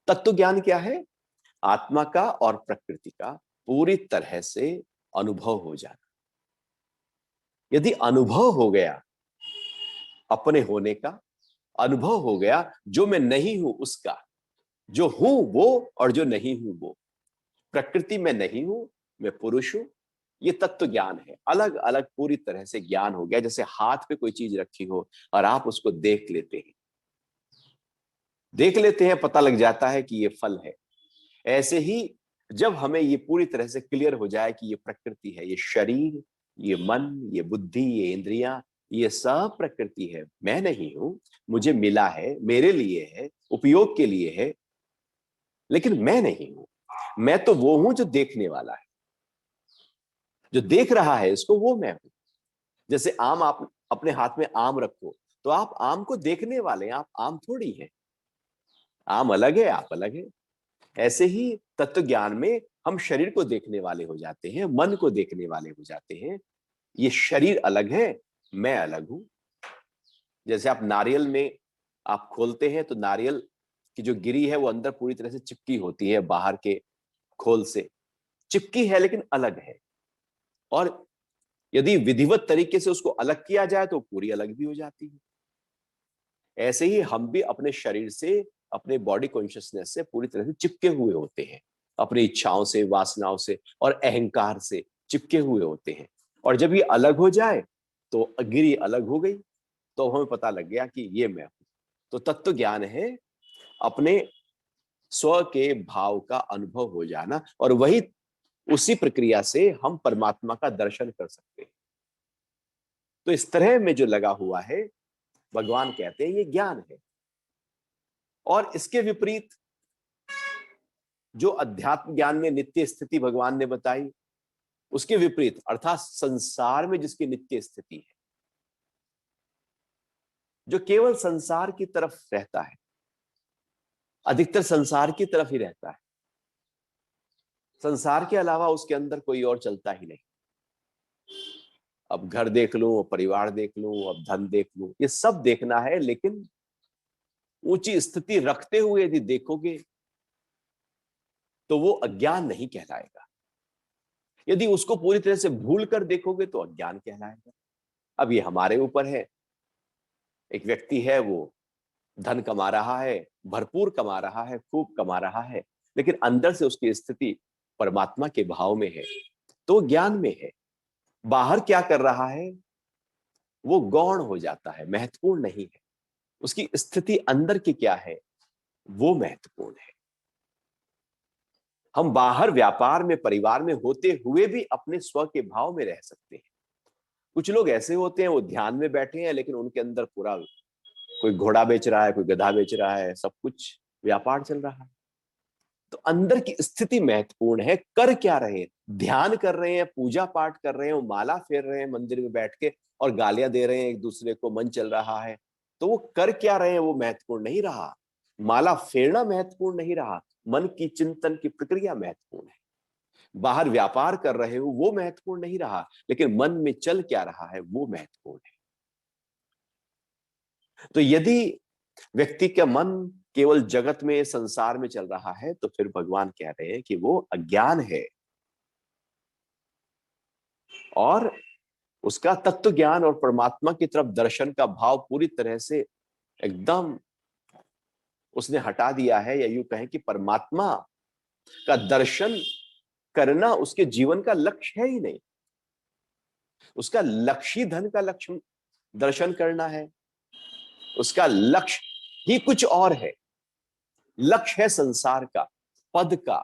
तत्व ज्ञान क्या है? आत्मा का और प्रकृति का पूरी तरह से अनुभव हो जाना। यदि अनुभव हो गया अपने होने का, अनुभव हो गया जो मैं नहीं हूं उसका, जो हूं वो और जो नहीं हूं वो, प्रकृति में नहीं हूं, मैं पुरुष हूं, ये तत्व ज्ञान है। अलग अलग पूरी तरह से ज्ञान हो गया। जैसे हाथ पे कोई चीज रखी हो और आप उसको देख लेते हैं, पता लग जाता है कि ये फल है। ऐसे ही जब हमें ये पूरी तरह से क्लियर हो जाए कि ये प्रकृति है, ये शरीर, ये मन, ये बुद्धि, ये इंद्रियां, ये सब प्रकृति है, मैं नहीं हूं, मुझे मिला है, मेरे लिए है, उपयोग के लिए है, लेकिन मैं नहीं हूं। मैं तो वो हूं जो देखने वाला है, जो देख रहा है इसको, वो मैं हूं। जैसे आम, आप अपने हाथ में आम रखो तो आप आम को देखने वाले हैं, आप आम थोड़ी हैं। आम अलग है, आप अलग है। ऐसे ही तत्व ज्ञान में हम शरीर को देखने वाले हो जाते हैं, मन को देखने वाले हो जाते हैं। ये शरीर अलग है, मैं अलग हूं। जैसे आप नारियल में आप खोलते हैं तो नारियल की जो गिरी है वो अंदर पूरी तरह से चिपकी होती है, बाहर के खोल से चिपकी है, लेकिन अलग है। और यदि विधिवत तरीके से उसको अलग किया जाए तो पूरी अलग भी हो जाती है। ऐसे ही हम भी अपने शरीर से, अपने बॉडी कॉन्शियसनेस से पूरी तरह से चिपके हुए होते हैं, अपनी इच्छाओं से, वासनाओं से और अहंकार से चिपके हुए होते हैं। और जब ये अलग हो जाए तो गिरी अलग हो गई, तो हमें पता लग गया कि ये मैं हूं। तो तत्व ज्ञान है अपने स्व के भाव का अनुभव हो जाना, और वही उसी प्रक्रिया से हम परमात्मा का दर्शन कर सकते हैं। तो इस तरह में जो लगा हुआ है, भगवान कहते हैं ये ज्ञान है। और इसके विपरीत जो अध्यात्म ज्ञान में नित्य स्थिति भगवान ने बताई, उसके विपरीत अर्थात संसार में जिसकी नित्य स्थिति है, जो केवल संसार की तरफ रहता है, अधिकतर संसार की तरफ ही रहता है, संसार के अलावा उसके अंदर कोई और चलता ही नहीं। अब घर देख लूं, परिवार देख लूं, अब धन देख लूं, ये सब देखना है, लेकिन ऊंची स्थिति रखते हुए यदि देखोगे तो वो अज्ञान नहीं कहलाएगा। यदि उसको पूरी तरह से भूल कर देखोगे तो अज्ञान कहलाएगा। अब ये हमारे ऊपर है। एक व्यक्ति है, वो धन कमा रहा है, भरपूर कमा रहा है, खूब कमा रहा है, लेकिन अंदर से उसकी स्थिति परमात्मा के भाव में है, तो ज्ञान में है। बाहर क्या कर रहा है वो गौण हो जाता है, महत्वपूर्ण नहीं है। उसकी स्थिति अंदर की क्या है वो महत्वपूर्ण है। हम बाहर व्यापार में, परिवार में होते हुए भी अपने स्व के भाव में रह सकते हैं। कुछ लोग ऐसे होते हैं, वो ध्यान में बैठे हैं, लेकिन उनके अंदर पूरा, कोई घोड़ा बेच रहा है, कोई गधा बेच रहा है, सब कुछ व्यापार चल रहा है। तो अंदर की स्थिति महत्वपूर्ण है। कर क्या रहे हैं, ध्यान कर रहे हैं, पूजा पाठ कर रहे हैं, वो माला फेर रहे हैं मंदिर में बैठ के और गालियां दे रहे हैं एक दूसरे को, मन चल रहा है, तो वो कर क्या रहे हैं वो महत्वपूर्ण नहीं रहा। माला फेरना महत्वपूर्ण नहीं रहा, मन की चिंतन की प्रक्रिया महत्वपूर्ण है। बाहर व्यापार कर रहे हो वो महत्वपूर्ण नहीं रहा, लेकिन मन में चल क्या रहा है वो महत्वपूर्ण है। तो यदि व्यक्ति का मन केवल जगत में, संसार में चल रहा है, तो फिर भगवान कह रहे हैं कि वो अज्ञान है। और उसका तत्व ज्ञान और परमात्मा की तरफ दर्शन का भाव पूरी तरह से एकदम उसने हटा दिया है, या यूं कहें कि परमात्मा का दर्शन करना उसके जीवन का लक्ष्य है ही नहीं। उसका लक्ष्य ही धन का लक्ष्य दर्शन करना है, उसका लक्ष्य ही कुछ और है। लक्ष्य है संसार का, पद का,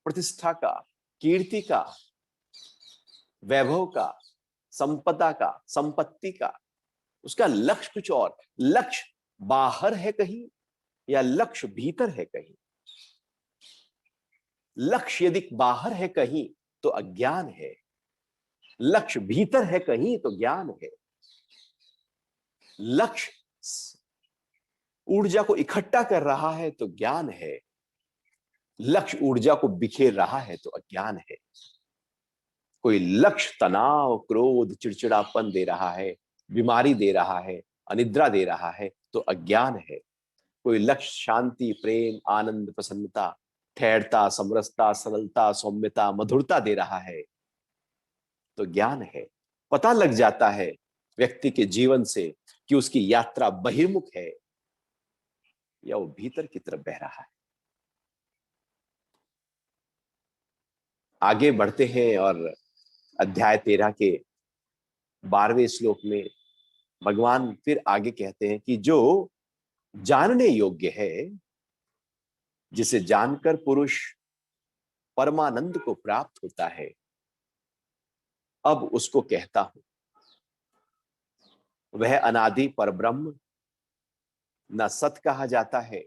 प्रतिष्ठा का, कीर्ति का, वैभव का, संपदा का, संपत्ति का। उसका लक्ष्य कुछ और। लक्ष्य बाहर है कहीं, या लक्ष्य भीतर है कहीं। लक्ष्य यदि बाहर है कहीं तो अज्ञान है, लक्ष्य भीतर है कहीं तो ज्ञान है। लक्ष्य ऊर्जा को इकट्ठा कर रहा है तो ज्ञान है, लक्ष्य ऊर्जा को बिखेर रहा है तो अज्ञान है। कोई लक्ष्य तनाव, क्रोध, चिड़चिड़ापन दे रहा है, बीमारी दे रहा है, अनिद्रा दे रहा है तो अज्ञान है। कोई लक्ष्य शांति, प्रेम, आनंद, प्रसन्नता, ठहरता, समरसता, सरलता, सौम्यता, मधुरता दे रहा है तो ज्ञान है। पता लग जाता है व्यक्ति के जीवन से कि उसकी यात्रा बहिर्मुख है या वो भीतर की तरफ बह रहा है। आगे बढ़ते हैं और अध्याय 13 के 12वें श्लोक में भगवान फिर आगे कहते हैं कि जो जानने योग्य है, जिसे जानकर पुरुष परमानंद को प्राप्त होता है, अब उसको कहता हूं। वह अनादि परब्रह्म ना सत कहा जाता है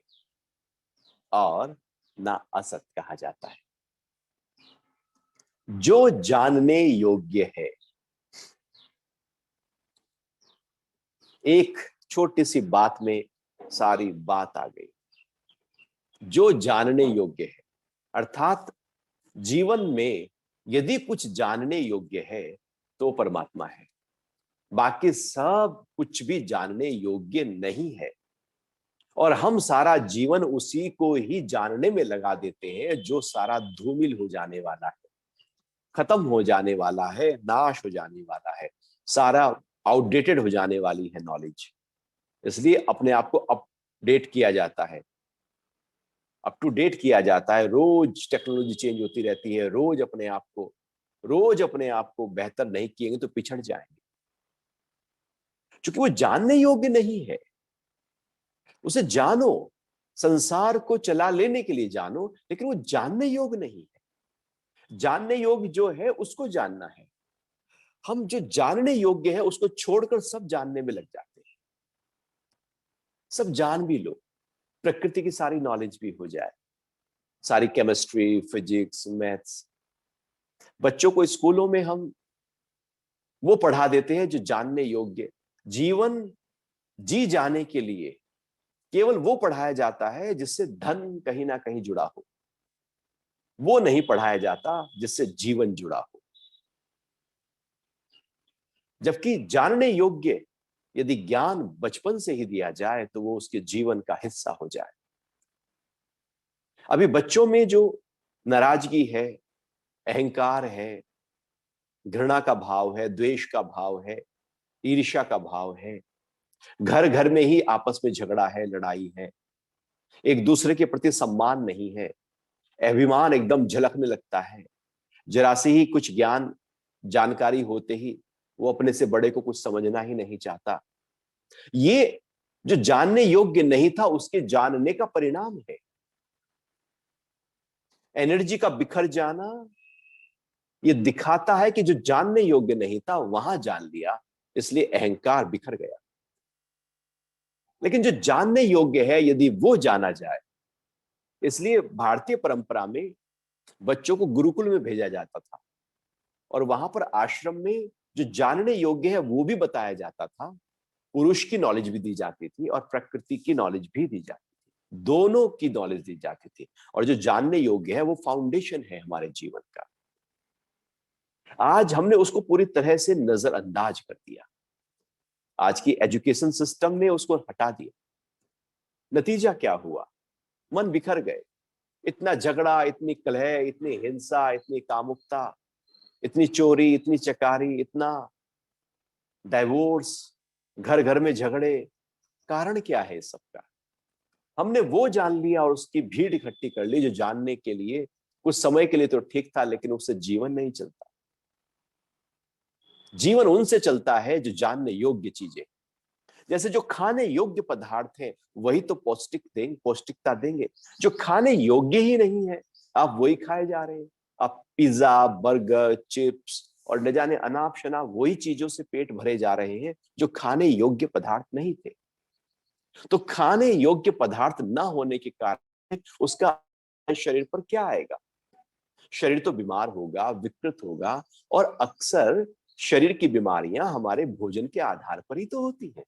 और ना असत कहा जाता है। जो जानने योग्य है, एक छोटी सी बात में सारी बात आ गई। जो जानने योग्य है अर्थात जीवन में यदि कुछ जानने योग्य है तो परमात्मा है, बाकी सब कुछ भी जानने योग्य नहीं है। और हम सारा जीवन उसी को ही जानने में लगा देते हैं जो सारा धूमिल हो जाने वाला है, खत्म हो जाने वाला है, नाश हो जाने वाला है, सारा आउटडेटेड हो जाने वाली है नॉलेज। इसलिए अपने आप को अपडेट किया जाता है, अप टू डेट किया जाता है। रोज टेक्नोलॉजी चेंज होती रहती है, रोज अपने आप को बेहतर नहीं किएंगे तो पिछड़ जाएंगे, क्योंकि वो जानने योग्य नहीं है। उसे जानो, संसार को चला लेने के लिए जानो, लेकिन वो जानने योग्य नहीं है। जानने योग्य जो है उसको जानना है। हम जो जानने योग्य है उसको छोड़कर सब जानने में लग जाते हैं। सब जान भी लो, प्रकृति की सारी नॉलेज भी हो जाए, सारी केमिस्ट्री, फिजिक्स, मैथ्स। बच्चों को स्कूलों में हम वो पढ़ा देते हैं जो जानने योग्य। जीवन जी जाने के लिए केवल वो पढ़ाया जाता है जिससे धन कहीं ना कहीं जुड़ा हो, वो नहीं पढ़ाया जाता जिससे जीवन जुड़ा हो। जबकि जानने योग्य यदि ज्ञान बचपन से ही दिया जाए तो वो उसके जीवन का हिस्सा हो जाए। अभी बच्चों में जो नाराजगी है, अहंकार है, घृणा का भाव है, द्वेष का भाव है, ईर्ष्या का भाव है, घर घर में ही आपस में झगड़ा है, लड़ाई है, एक दूसरे के प्रति सम्मान नहीं है, अभिमान एकदम झलकने लगता है। जरा सी ही कुछ ज्ञान जानकारी होते ही वो अपने से बड़े को कुछ समझना ही नहीं चाहता। ये जो जानने योग्य नहीं था उसके जानने का परिणाम है। एनर्जी का बिखर जाना ये दिखाता है कि जो जानने योग्य नहीं था वहां जान लिया, इसलिए अहंकार बिखर गया। लेकिन जो जानने योग्य है यदि वो जाना जाए, इसलिए भारतीय परंपरा में बच्चों को गुरुकुल में भेजा जाता था और वहां पर आश्रम में जो जानने योग्य है वो भी बताया जाता था, पुरुष की नॉलेज भी दी जाती थी और प्रकृति की नॉलेज भी दी जाती थी, दोनों की नॉलेज दी जाती थी। और जो जानने योग्य है वो फाउंडेशन है हमारे जीवन का। आज हमने उसको पूरी तरह से नजरअंदाज कर दिया, आज की एजुकेशन सिस्टम ने उसको हटा दिया। नतीजा क्या हुआ? मन बिखर गए। इतना झगड़ा, इतनी कलह, इतनी हिंसा, इतनी कामुकता, इतनी चोरी, इतनी चकारी, इतना डाइवोर्स, घर घर में झगड़े। कारण क्या है इस सबका? हमने वो जान लिया और उसकी भीड़ इकट्ठी कर ली जो जानने के लिए कुछ समय के लिए तो ठीक था, लेकिन उससे जीवन नहीं चलता। जीवन उनसे चलता है जो जानने योग्य चीजें। जैसे जो खाने योग्य पदार्थ हैं वही तो पौष्टिकता देंगे। जो खाने योग्य ही नहीं है आप वही खाए जा रहे हैं। आप पिज्जा, बर्गर, चिप्स और न जाने अनाप शनाप वही चीजों से पेट भरे जा रहे हैं जो खाने योग्य पदार्थ नहीं थे। तो खाने योग्य पदार्थ ना होने के कारण उसका शरीर पर क्या आएगा? शरीर तो बीमार होगा, विकृत होगा। और अक्सर शरीर की बीमारियां हमारे भोजन के आधार पर ही तो होती हैं।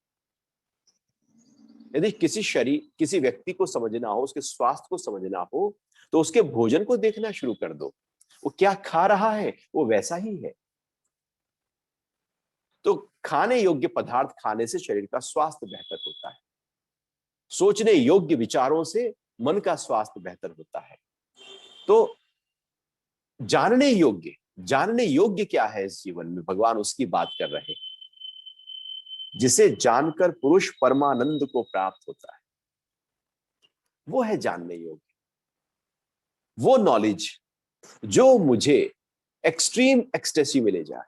यदि किसी व्यक्ति को समझना हो, उसके स्वास्थ्य को समझना हो, तो उसके भोजन को देखना शुरू कर दो। वो क्या खा रहा है वो वैसा ही है। तो खाने योग्य पदार्थ खाने से शरीर का स्वास्थ्य बेहतर होता है। सोचने योग्य विचारों से मन का स्वास्थ्य बेहतर होता है। तो जानने योग्य क्या है इस जीवन में, भगवान उसकी बात कर रहे हैं। जिसे जानकर पुरुष परमानंद को प्राप्त होता है, वो है जानने योग्य। वो नॉलेज जो मुझे एक्सट्रीम एक्सटेसी में ले जाए,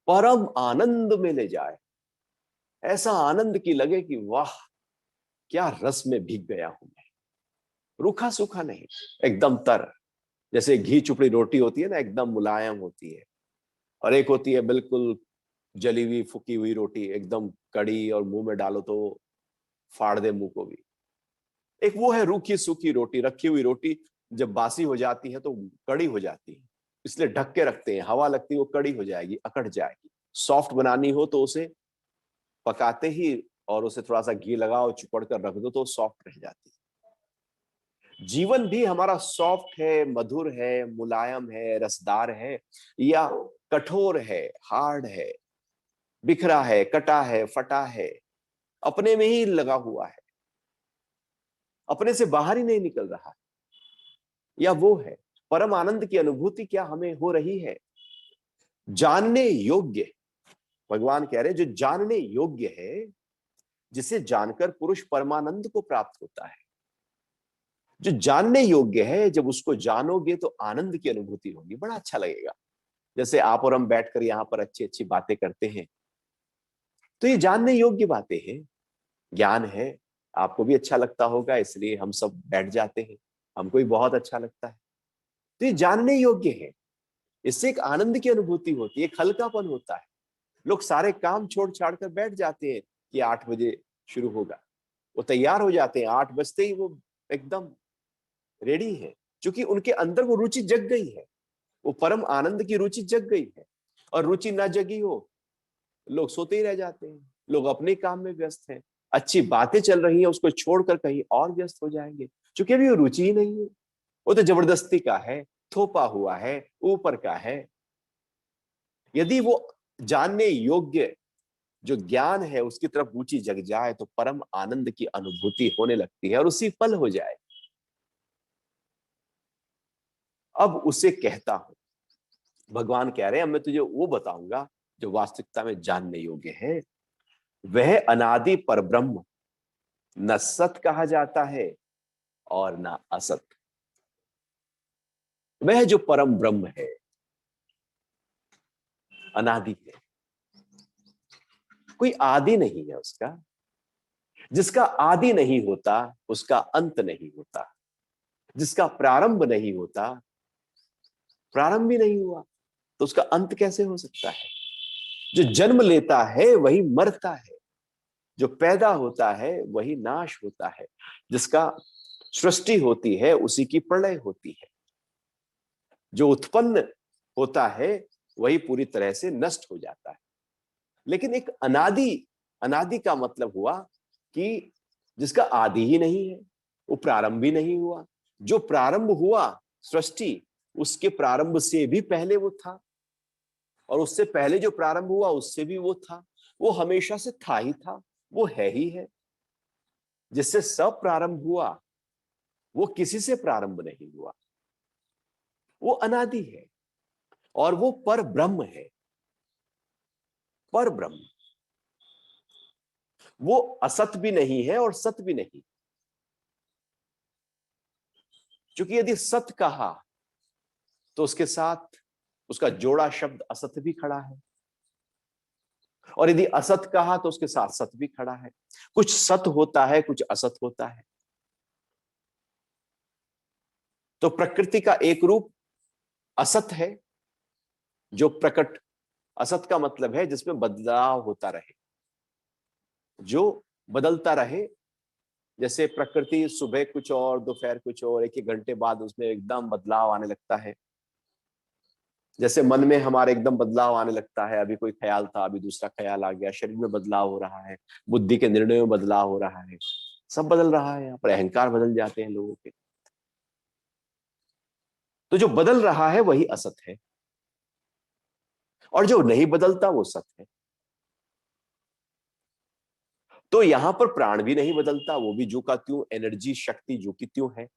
परम आनंद में ले जाए, ऐसा आनंद की लगे कि वाह क्या रस में भीग गया हूं मैं। रूखा सूखा नहीं, एकदम तर। जैसे घी चुपड़ी रोटी होती है ना, एकदम मुलायम होती है, और एक होती है बिल्कुल जली हुई फुकी हुई रोटी एकदम कड़ी और मुंह में डालो तो फाड़ दे मुंह को भी। एक वो है रूखी सूखी रोटी, रखी हुई रोटी जब बासी हो जाती है तो कड़ी हो जाती है, इसलिए ढक के रखते हैं, हवा लगती है वो कड़ी हो जाएगी, अकड़ जाएगी। सॉफ्ट बनानी हो तो उसे पकाते ही और उसे थोड़ा सा घी लगाओ, चिपड़ कर रख दो तो सॉफ्ट रह जाती है। जीवन भी हमारा सॉफ्ट है, मधुर है, मुलायम है, रसदार है, या कठोर है, हार्ड है, बिखरा है, कटा है, फटा है, अपने में ही लगा हुआ है, अपने से बाहर ही नहीं निकल रहा है, या वो है परम आनंद की अनुभूति क्या हमें हो रही है? जानने योग्य, भगवान कह रहे हैं जो जानने योग्य है, जिसे जानकर पुरुष परमानंद को प्राप्त होता है। जो जानने योग्य है, जब उसको जानोगे तो आनंद की अनुभूति होगी, बड़ा अच्छा लगेगा। जैसे आप और हम बैठकर यहाँ पर अच्छी अच्छी बातें करते हैं, तो ये जानने योग्य बातें हैं, ज्ञान है, आपको भी अच्छा लगता होगा, इसलिए हम सब बैठ जाते हैं, हमको भी बहुत अच्छा लगता है। तो ये जानने योग्य है, इससे एक आनंद की अनुभूति होती है, एक हल्कापन होता है। लोग सारे काम छोड़ छाड़ कर बैठ जाते हैं कि 8 बजे शुरू होगा, वो तैयार हो जाते हैं, 8 बजते ही वो एकदम रेडी है, क्योंकि उनके अंदर वो रुचि जग गई है, वो परम आनंद की रुचि जग गई है। और रुचि ना जगी हो, लोग सोते ही रह जाते हैं, लोग अपने काम में व्यस्त हैं, अच्छी बातें चल रही हैं उसको छोड़कर कहीं और व्यस्त हो जाएंगे, क्योंकि अभी वो रुचि ही नहीं है, वो तो जबरदस्ती का है, थोपा हुआ है, ऊपर का है। यदि वो जानने योग्य जो ज्ञान है उसकी तरफ रुचि जग जाए तो परम आनंद की अनुभूति होने लगती है और उसी पल हो जाए। अब उसे कहता हूं, भगवान कह रहे हैं अब मैं तुझे वो बताऊंगा जो वास्तविकता में जानने योग्य है। वह अनादि परब्रह्म न सत कहा जाता है और न असत। वह जो परम ब्रह्म है, अनादि है, कोई आदि नहीं है उसका। जिसका आदि नहीं होता उसका अंत नहीं होता, जिसका प्रारंभ नहीं होता, प्रारंभ भी नहीं हुआ तो उसका अंत कैसे हो सकता है? जो जन्म लेता है वही मरता है, जो पैदा होता है वही नाश होता है, जिसका सृष्टि होती है उसी की प्रलय होती है, जो उत्पन्न होता है वही पूरी तरह से नष्ट हो जाता है। लेकिन एक अनादि, अनादि का मतलब हुआ कि जिसका आदि ही नहीं है, वो प्रारंभ भी नहीं हुआ। जो प्रारंभ हुआ सृष्टि, उसके प्रारंभ से भी पहले वो था, और उससे पहले जो प्रारंभ हुआ उससे भी वो था, वो हमेशा से था ही था, वो है ही है। जिससे सब प्रारंभ हुआ वो किसी से प्रारंभ नहीं हुआ, वो अनादि है और वो पर ब्रह्म है। पर ब्रह्म, वो असत भी नहीं है और सत भी नहीं, क्योंकि यदि सत कहा तो उसके साथ उसका जोड़ा शब्द असत भी खड़ा है, और यदि असत कहा तो उसके साथ सत भी खड़ा है। कुछ सत होता है, कुछ असत होता है। तो प्रकृति का एक रूप असत है जो प्रकट, असत का मतलब है जिसमें बदलाव होता रहे, जो बदलता रहे। जैसे प्रकृति सुबह कुछ और, दोपहर कुछ और, एक एक घंटे बाद उसमें एकदम बदलाव आने लगता है। जैसे मन में हमारे एकदम बदलाव आने लगता है, अभी कोई ख्याल था अभी दूसरा ख्याल आ गया, शरीर में बदलाव हो रहा है, बुद्धि के निर्णय में बदलाव हो रहा है, सब बदल रहा है। यहाँ पर अहंकार बदल जाते हैं लोगों के। तो जो बदल रहा है वही असत है, और जो नहीं बदलता वो सत है। तो यहां पर प्राण भी नहीं बदलता, वो भी जो का त्यों, एनर्जी शक्ति जो की त्यों है,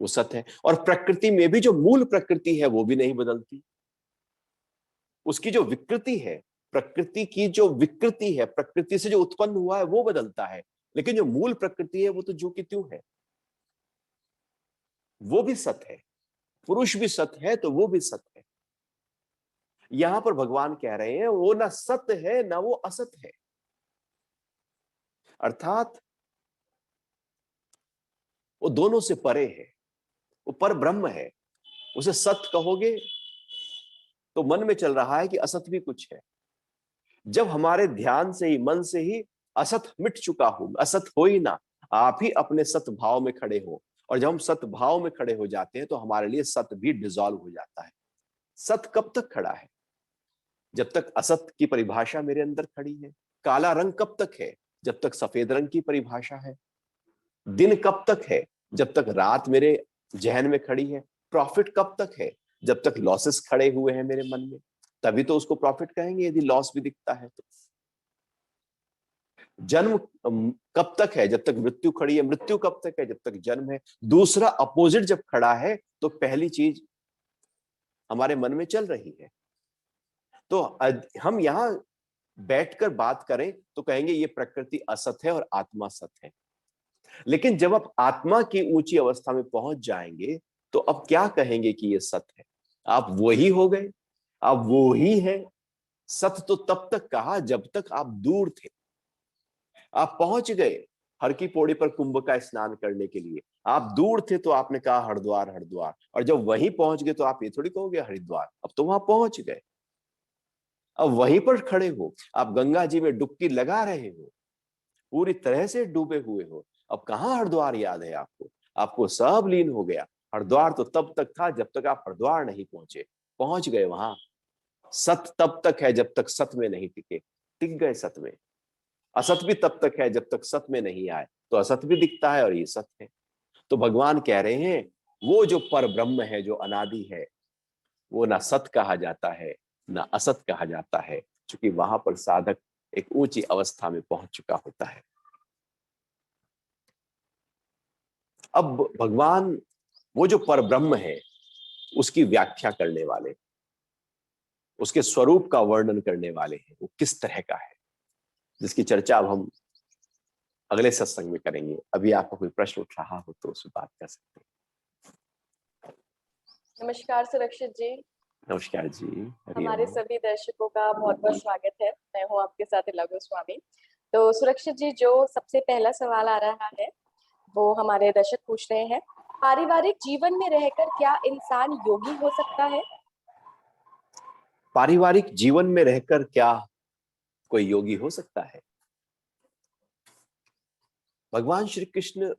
वो सत है। और प्रकृति में भी जो मूल प्रकृति है वो भी नहीं बदलती, उसकी जो विकृति है, प्रकृति की जो विकृति है, प्रकृति से जो उत्पन्न हुआ है वो बदलता है, लेकिन जो मूल प्रकृति है वो तो जो की त्यों है, वो भी सत है। पुरुष भी सत है तो वो भी सत है। यहां पर भगवान कह रहे हैं वो ना सत है ना वो असत है, अर्थात वो दोनों से परे है, वो पर ब्रह्म है। उसे सत कहोगे तो मन में चल रहा है कि असत भी कुछ है, जब हमारे ध्यान से ही, मन से ही असत मिट चुका हो, असत हो ही ना, आप ही अपने सत भाव में खड़े हो, और जब हम सत भाव में खड़े हो जाते हैं तो हमारे लिए सत भी डिसॉल्व हो जाता है। सत कब तक खड़ा है? जब तक असत की परिभाषा मेरे अंदर खड़ी है। काला रंग कब तक है? जब तक सफेद रंग की परिभाषा है। दिन कब तक है? जब तक रात मेरे जहन में खड़ी है। प्रॉफिट कब तक है? जब तक लॉसेस खड़े हुए हैं मेरे मन में, तभी तो उसको प्रॉफिट कहेंगे, यदि लॉस भी दिखता है तो। जन्म कब तक है? जब तक मृत्यु खड़ी है। मृत्यु कब तक है? जब तक जन्म है। दूसरा अपोजिट जब खड़ा है तो पहली चीज हमारे मन में चल रही है। तो हम यहां बैठकर बात करें तो कहेंगे ये प्रकृति असत है और आत्मा सत है। लेकिन जब आप आत्मा की ऊंची अवस्था में पहुंच जाएंगे तो अब क्या कहेंगे कि ये सत है? आप वो ही हो गए, आप वो ही है। सत तो तब तक कहा जब तक आप दूर थे। आप पहुंच गए हर की पौड़ी पर कुंभ का स्नान करने के लिए, आप दूर थे तो आपने कहा हरिद्वार हरिद्वार, और जब वहीं पहुंच गए तो आप ये थोड़ी कहोगे हरिद्वार, अब तो वहां पहुंच गए। अब वहीं पर खड़े हो, आप गंगा जी में डुबकी लगा रहे हो, पूरी तरह से डूबे हुए हो। अब कहाँ हरिद्वार याद है आपको? आपको सब लीन हो गया। हरिद्वार तो तब तक था जब तक आप हरिद्वार नहीं पहुंचे। पहुंच गए वहां। सत तब तक है जब तक सत में नहीं टिके, टिक गए सत में। असत भी तब तक है जब तक सत में नहीं आए, तो असत भी दिखता है और ये सत है। तो भगवान कह रहे हैं वो जो पर ब्रह्म है, जो अनादि है, वो ना सत कहा जाता है ना असत कहा जाता है, क्योंकि वहां पर साधक एक ऊंची अवस्था में पहुंच चुका होता है। अब भगवान वो जो पर ब्रह्म है उसकी व्याख्या करने वाले, उसके स्वरूप का वर्णन करने वाले हैं, वो किस तरह का है, जिसकी चर्चा अब हम अगले सत्संग में करेंगे। अभी आपका कोई प्रश्न उठ रहा हो तो उससे बात कर सकते नमस्कार सुरक्षित जी। हैं। नमस्कार जी। हमारे हरिओम। सभी दर्शकों का बहुत बहुत स्वागत है। मैं हूँ आपके साथ इला गोस्वामी। तो सुरक्षित जी, जो सबसे पहला सवाल आ रहा है वो हमारे दर्शक पूछ रहे हैं, पारिवारिक जीवन में रहकर क्या इंसान योगी हो सकता है? पारिवारिक जीवन में रहकर क्या कोई योगी हो सकता है? भगवान श्री कृष्ण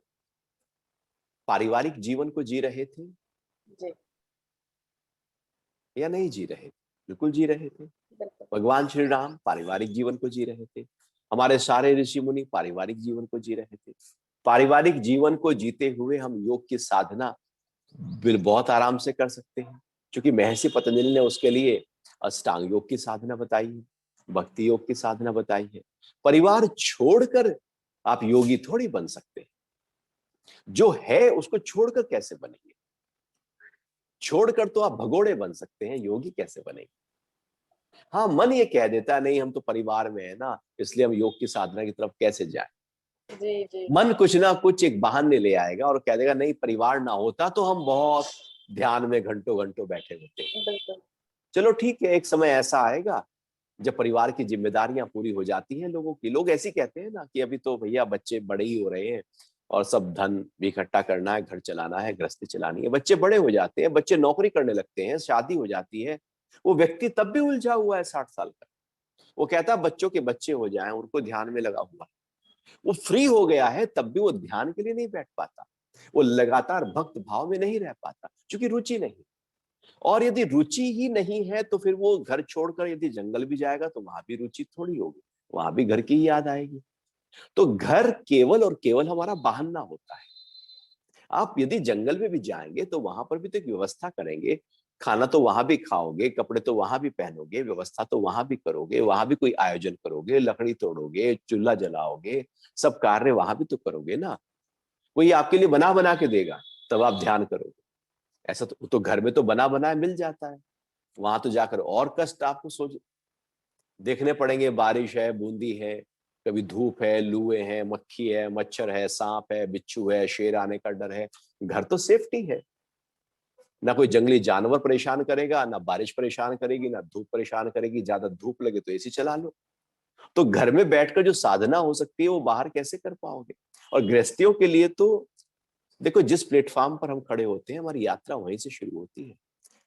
पारिवारिक जीवन को जी रहे थे जी या नहीं जी रहे थे? बिल्कुल जी रहे थे। बिल्कुल। भगवान श्री राम पारिवारिक जीवन को जी रहे थे। हमारे सारे ऋषि मुनि पारिवारिक जीवन को जी रहे थे। पारिवारिक जीवन को जीते हुए हम योग की साधना बहुत आराम से कर सकते हैं, क्योंकि महर्षि पतंजलि ने उसके लिए अष्टांग योग की साधना बताई है, भक्ति योग की साधना बताई है। परिवार छोड़कर आप योगी थोड़ी बन सकते हैं। जो है उसको छोड़कर कैसे बनेंगे? छोड़कर तो आप भगोड़े बन सकते हैं, योगी कैसे बनेंगे? हाँ, मन ये कह देता है नहीं हम तो परिवार में है ना, इसलिए हम योग की साधना की तरफ कैसे जाएं। जी जी मन कुछ ना कुछ एक बहाने ले आएगा और कह देगा नहीं, परिवार ना होता तो हम बहुत ध्यान में घंटों घंटों बैठे होते। बिल्कुल। चलो ठीक है, एक समय ऐसा आएगा जब परिवार की जिम्मेदारियां पूरी हो जाती हैं लोगों की। लोग ऐसे कहते हैं ना कि अभी तो भैया बच्चे बड़े ही हो रहे हैं और सब धन भी इकट्ठा करना है, घर चलाना है, गृहस्थी चलानी है। बच्चे बड़े हो जाते हैं, बच्चे नौकरी करने लगते हैं, शादी हो जाती है। वो व्यक्ति तब भी उलझा हुआ है 60 साल का। वो कहता है बच्चों के बच्चे हो जाएं, उनको ध्यान में लगा हुआ है। वो फ्री हो गया है तब भी वो ध्यान के लिए नहीं बैठ पाता। वो लगातार भक्त भाव में नहीं रह पाता, क्योंकि रुचि नहीं। और यदि रुचि ही नहीं है तो फिर वो घर छोड़कर यदि जंगल भी जाएगा तो वहां भी रुचि थोड़ी होगी, वहां भी घर की ही याद आएगी। तो घर केवल और केवल हमारा बहाना होता है। आप यदि जंगल में भी जाएंगे तो वहां पर भी तो एक व्यवस्था करेंगे। खाना तो वहां भी खाओगे, कपड़े तो वहां भी पहनोगे, व्यवस्था तो वहां भी करोगे, वहां भी कोई आयोजन करोगे, लकड़ी तोड़ोगे, चूल्हा जलाओगे, सब कार्य वहां भी तो करोगे ना। कोई आपके लिए बना बना के देगा तब आप ध्यान करोगे। ऐसा तो घर में तो बना बनाया मिल जाता है। वहां तो जाकर और कष्ट आपको सोच देखने पड़ेंगे। बारिश है, बूंदी है, कभी धूप है, लूए हैं, मक्खी है, मच्छर है, सांप है, बिच्छू है, शेर आने का डर है। घर तो सेफ्टी है, ना कोई जंगली जानवर परेशान करेगा, ना बारिश परेशान करेगी, ना धूप परेशान करेगी। ज्यादा धूप लगे तो एसी चला लो। तो घर में बैठकर जो साधना हो सकती है वो बाहर कैसे कर पाओगे? और गृहस्थियों के लिए तो देखो, जिस प्लेटफॉर्म पर हम खड़े होते हैं हमारी यात्रा वहीं से शुरू होती है।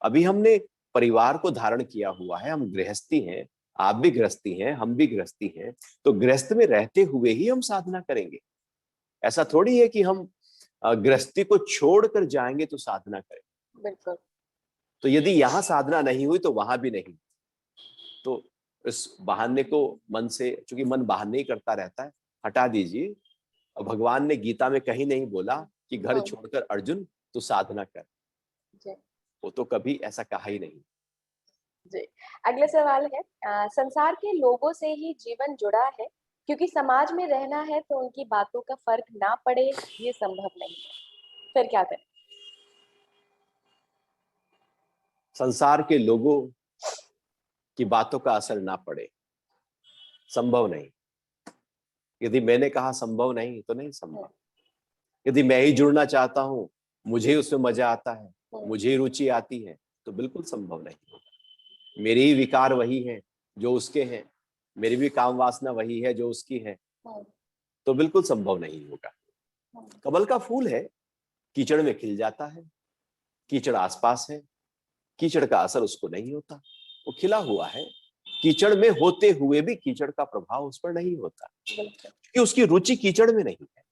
अभी हमने परिवार को धारण किया हुआ है, हम गृहस्थी हैं, आप भी गृहस्थी हैं, हम भी गृहस्थी हैं, तो गृहस्थ में रहते हुए ही हम साधना करेंगे। ऐसा थोड़ी है कि हम गृहस्थी को छोड़कर जाएंगे तो साधना करें। बिल्कुल। तो यदि यहाँ साधना नहीं हुई तो वहां भी नहीं। तो इस बहाने को मन से, चूंकि मन बहाने ही करता रहता है, हटा दीजिए। और भगवान ने गीता में कहीं नहीं बोला कि घर हाँ छोड़कर अर्जुन तो साधना कर। जी। वो तो कभी ऐसा कहा ही नहीं। जी। अगला सवाल है, संसार के लोगों से ही जीवन जुड़ा है, क्योंकि समाज में रहना है तो उनकी बातों का फर्क ना पड़े, ये संभव नहीं है, फिर क्या करें? संसार के लोगों की बातों का असर ना पड़े, संभव नहीं। यदि मैंने कहा संभव नहीं तो नहीं संभव। यदि मैं ही जुड़ना चाहता हूं, मुझे ही उसमें मजा आता है, मुझे ही रुचि आती है, तो बिल्कुल संभव नहीं होगा। मेरे ही विकार वही है जो उसके हैं, मेरी भी काम वासना वही है जो उसकी है, तो बिल्कुल संभव नहीं होगा। कमल का फूल है, कीचड़ में खिल जाता है, कीचड़ आसपास है, कीचड़ का असर उसको नहीं होता। वो खिला हुआ है, कीचड़ में होते हुए भी कीचड़ का प्रभाव उस पर नहीं होता, क्योंकि उसकी रुचि कीचड़ में नहीं है।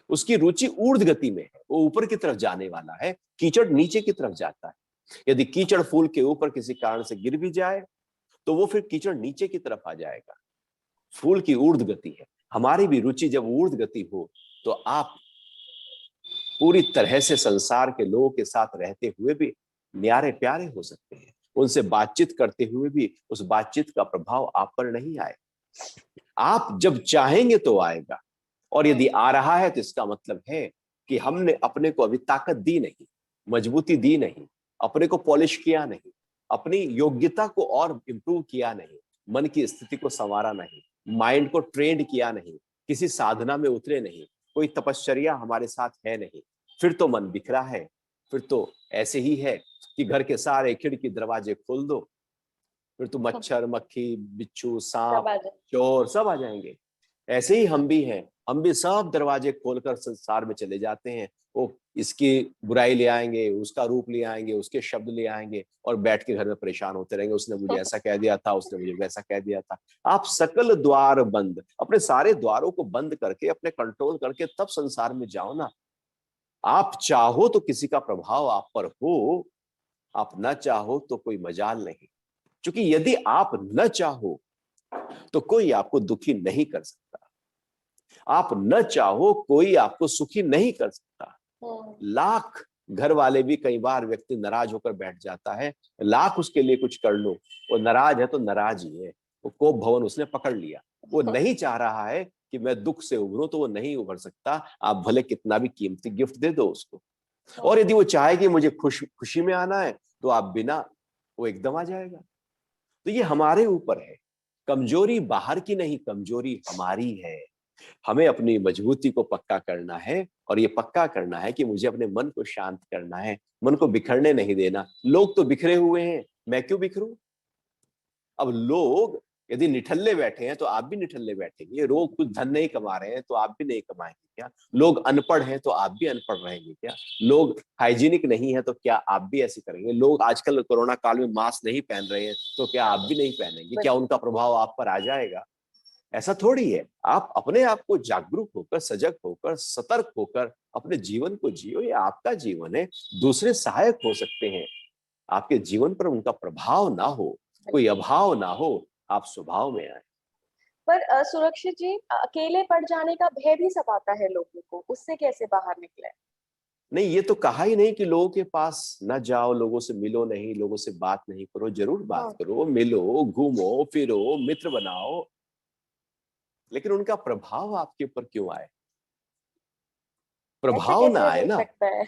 उसकी रुचि ऊर्ध्व गति में है, वो ऊपर की तरफ जाने वाला है, कीचड़ नीचे की तरफ जाता है। यदि कीचड़ फूल के ऊपर किसी कारण से गिर भी जाए तो वो फिर कीचड़ नीचे की तरफ आ जाएगा। फूल की ऊर्ध्व गति है। हमारी भी रुचि जब ऊर्ध्व गति हो तो आप पूरी तरह से संसार के लोगों के साथ रहते हुए भी न्यारे प्यारे हो सकते हैं। उनसे बातचीत करते हुए भी उस बातचीत का प्रभाव आप पर नहीं आए। आप जब चाहेंगे तो आएगा, और यदि आ रहा है तो इसका मतलब है कि हमने अपने को अभी ताकत दी नहीं, मजबूती दी नहीं, अपने को पॉलिश किया नहीं, अपनी योग्यता को और इंप्रूव किया नहीं, मन की स्थिति को संवारा नहीं, माइंड को ट्रेंड किया नहीं, किसी साधना में उतरे नहीं, कोई तपश्चर्या हमारे साथ है नहीं। फिर तो मन बिखरा है। फिर तो ऐसे ही है कि घर के सारे खिड़की दरवाजे खोल दो, फिर तो मच्छर, मक्खी, बिच्छू, सांप, चोर सब आ जाएंगे। ऐसे ही हम भी हैं, हम भी सब दरवाजे खोलकर संसार में चले जाते हैं। वो इसकी बुराई ले आएंगे, उसका रूप ले आएंगे, उसके शब्द ले आएंगे, और बैठ के घर में परेशान होते रहेंगे। उसने मुझे ऐसा कह दिया था, उसने मुझे वैसा कह दिया था। आप सकल द्वार बंद, अपने सारे द्वारों को बंद करके, अपने कंट्रोल करके तब संसार में जाओ ना। आप चाहो तो किसी का प्रभाव आप पर हो, आप न चाहो तो कोई मजाल नहीं। क्योंकि यदि आप न चाहो तो कोई आपको दुखी नहीं कर सकता, आप न चाहो कोई आपको सुखी नहीं कर सकता। लाख घर वाले भी कई बार व्यक्ति नाराज होकर बैठ जाता है, लाख उसके लिए कुछ कर लो, वो नाराज है तो नाराज ही है। वो कोप भवन उसने पकड़ लिया, वो नहीं चाह रहा है कि मैं दुख से उभरूं, तो वो नहीं उभर सकता। आप भले कितना भी कीमती गिफ्ट दे दो उसको, और यदि वो चाहे कि मुझे खुशी में आना है तो आप बिना, वो एकदम आ जाएगा। तो ये हमारे ऊपर है। कमजोरी बाहर की नहीं, कमजोरी हमारी है। हमें अपनी मजबूती को पक्का करना है, और ये पक्का करना है कि मुझे अपने मन को शांत करना है, मन को बिखरने नहीं देना। लोग तो बिखरे हुए हैं, मैं क्यों बिखरूं? अब लोग यदि निठल्ले बैठे हैं तो आप भी निठल्ले बैठेंगे। लोग कुछ धन नहीं कमा रहे हैं तो आप भी नहीं कमाएंगे क्या? लोग अनपढ़ हैं तो आप भी अनपढ़ रहेंगे क्या? लोग हाइजीनिक नहीं है तो क्या आप भी ऐसे करेंगे? लोग आजकल कोरोना काल में मास्क नहीं पहन रहे हैं तो क्या आप भी नहीं पहनेंगे? क्या उनका प्रभाव आप पर आ जाएगा? ऐसा थोड़ी है। आप अपने आप को जागरूक होकर, सजग होकर, सतर्क होकर अपने जीवन को जियो। ये आपका जीवन है, दूसरे सहायक हो सकते हैं। आपके जीवन पर उनका प्रभाव ना हो, कोई अभाव ना हो, आप स्वभाव में आए। पर सुरक्षित जी, अकेले पड़ जाने का भय भी सताता है लोगों को, उससे कैसे बाहर निकले? नहीं, ये तो कहा ही नहीं कि लोगों के पास न जाओ, लोगों से मिलो नहीं, लोगों से बात नहीं करो। जरूर बात करो, मिलो, घूमो फिरो, मित्र बनाओ, लेकिन उनका प्रभाव आपके ऊपर क्यों आए? ऐसे प्रभाव ना कैसे आए हो ना। सकता है?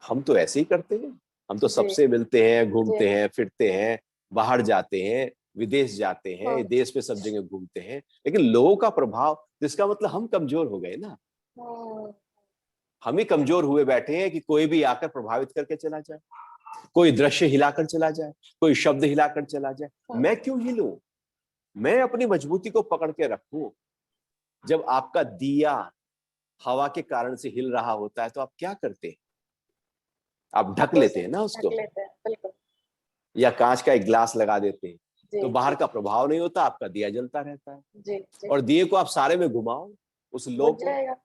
हम तो ऐसे ही करते हैं। हम तो जी। सबसे मिलते हैं, जी। घूमते हैं, फिरते हैं, बाहर जाते हैं, विदेश जाते हैं, देश में सब जगह घूमते हैं, लेकिन लोगों का प्रभाव, जिसका मतलब हम कमजोर हो गए ना। हम ही कमजोर हुए बैठे हैं कि कोई भी आकर प्रभावित करके चला जाए, कोई दृश्य हिलाकर चला जाए, कोई शब्द हिलाकर चला जाए। मैं क्यों हिलूं? मैं अपनी मजबूती को पकड़ के रखूं। जब आपका दिया हवा के कारण से हिल रहा होता है तो आप क्या करते हैं? आप ढक आप लेते उसे हैं ना ढक उसको। लेते हैं, बिल्कुल। या कांच का एक ग्लास लगा देते हैं जी तो बाहर जी का प्रभाव नहीं होता, आपका दिया जलता रहता है। जी जी और दिए को आप सारे में घुमाओ, उस लो बुझ को जाएगा।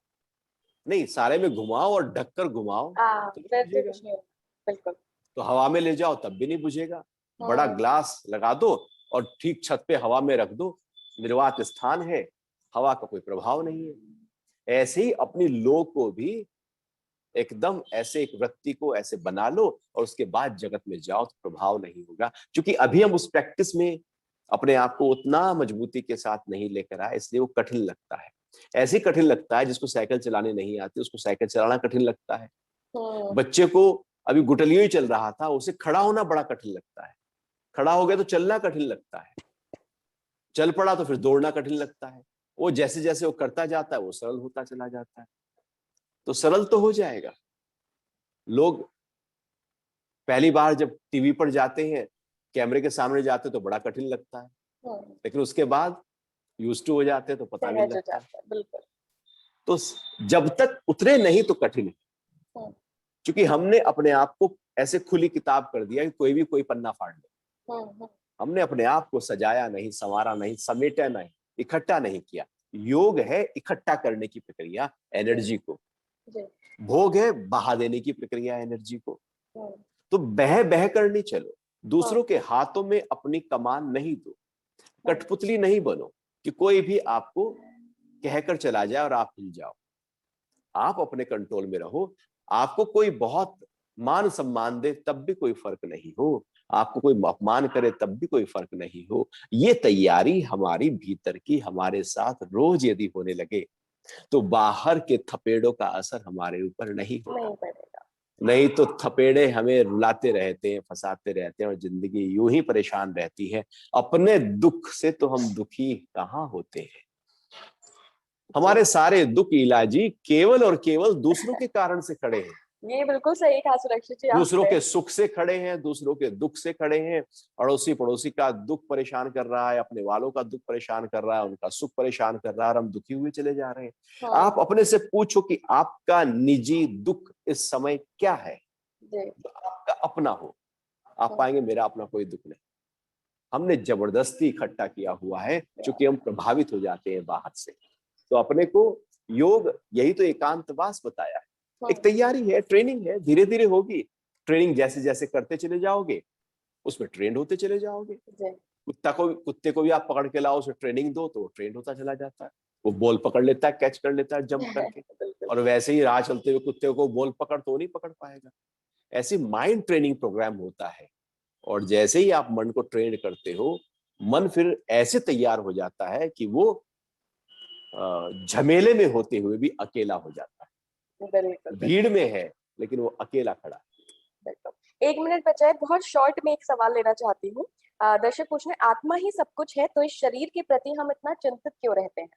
नहीं, सारे में घुमाओ और ढककर घुमाओ हाँ, तो नहीं फिर तो बुझेगा। कुछ नहीं होगा। बिल्कुल। तो हवा में ले जाओ तब भी नहीं बुझेगा। बड़ा हम्म। ग्लास लगा दो और ठीक छत पे हवा में रख दो, निर्वात स्थान है, हवा का कोई प्रभाव नहीं है। ऐसे ही अपनी लो को भी एकदम ऐसे एक व्यक्ति को ऐसे बना लो और उसके बाद जगत में जाओ तो प्रभाव नहीं होगा। क्योंकि अभी हम उस प्रैक्टिस में अपने आप को उतना मजबूती के साथ नहीं लेकर आए, इसलिए वो कठिन लगता है। ऐसे ही कठिन लगता है जिसको साइकिल चलाने नहीं आती, उसको साइकिल चलाना कठिन लगता है। हम्म। बच्चे को अभी गुटलियों ही चल रहा था, उसे खड़ा होना बड़ा कठिन लगता है। खड़ा हो गया तो चलना कठिन लगता है, चल पड़ा तो फिर दौड़ना कठिन लगता है। वो जैसे जैसे वो करता जाता है वो सरल होता चला जाता है। तो सरल तो हो जाएगा। लोग पहली बार जब टीवी पर जाते हैं, कैमरे के सामने जाते हैं तो बड़ा कठिन लगता है, हम्म। लेकिन उसके बाद यूज टू हो जाते हैं तो पता भी नहीं सहज हो लगता है। जाता है, बिल्कुल। तो जब तक उतरे नहीं तो कठिन है। हम्म। क्योंकि हमने अपने आप को ऐसे खुली किताब कर दिया कि कोई भी कोई पन्ना फाड़ ले। हम्म। हमने अपने आप को सजाया नहीं, संवारा नहीं, समेटा नहीं, इकट्ठा नहीं किया। योग है इकट्ठा करने की प्रक्रिया जी एनर्जी को, जी। भोग है बहा देने की प्रक्रिया एनर्जी को। हम्म। तो बह बह कर नहीं चलो, हम्म। दूसरों के हाथों में अपनी कमान नहीं दो, हम्म। कठपुतली नहीं बनो कि कोई भी आपको कहकर चला जाए और आप हिल जाओ। आप अपने कंट्रोल में रहो। आपको कोई बहुत मान सम्मान दे तब भी कोई फर्क नहीं हो, आपको कोई अपमान करे तब भी कोई फर्क नहीं हो। ये तैयारी हमारी भीतर की हमारे साथ रोज यदि होने लगे तो बाहर के थपेड़ों का असर हमारे ऊपर नहीं होगा। नहीं पड़ेगा। नहीं तो थपेड़े हमें रुलाते रहते हैं, फंसाते रहते हैं और जिंदगी यूं ही परेशान रहती है। अपने दुख से तो हम दुखी कहाँ होते हैं। जी। हमारे सारे दुख इलाजी केवल और केवल दूसरों के कारण से खड़े हैं। ये बिल्कुल सही कहा सुरक्षित जी दूसरों आपने। के सुख से खड़े हैं, दूसरों के दुख से खड़े हैं। अड़ोसी पड़ोसी का दुख परेशान कर रहा है, अपने वालों का दुख परेशान कर रहा है, उनका सुख परेशान कर रहा है और हम दुखी हुए चले जा रहे हैं। आप हम्म। अपने से पूछो कि आपका निजी दुख इस समय क्या है, जी। जो आपका अपना हो। आप हम्म। पाएंगे मेरा अपना कोई दुख नहीं। हमने जबरदस्ती इकट्ठा किया हुआ है क्योंकि हम प्रभावित हो जाते हैं बाहर से। तो अपने को योग यही तो एकांतवास बताया है। एक हम्म। तैयारी है, ट्रेनिंग है, धीरे धीरे होगी। ट्रेनिंग जैसे जैसे करते चले जाओगे उसमें ट्रेंड होते चले जाओगे। जी। कुत्ते को भी आप पकड़ के लाओ, उसे ट्रेनिंग दो तो वो ट्रेंड होता चला जाता है। वो बॉल पकड़ लेता है, कैच कर लेता है जंप करके। बिल्कुल। और वैसे ही राह चलते हुए कुत्ते को बॉल पकड़ तो नहीं पकड़ पाएगा। ऐसी माइंड ट्रेनिंग प्रोग्राम होता है। और जैसे ही आप मन को ट्रेन करते हो, मन फिर ऐसे तैयार हो जाता है कि वो झमेले में होते हुए भी अकेला हो जाता बिल्कुल है। बिल्कुल। भीड़ में है लेकिन वो अकेला खड़ा है। बिल्कुल। 1 मिनट बचा है, बहुत शॉर्ट में एक सवाल लेना चाहती हूँ। दर्शक पूछ रहे हैं, आत्मा ही सब कुछ है तो इस शरीर के प्रति हम इतना चिंतित क्यों रहते हैं?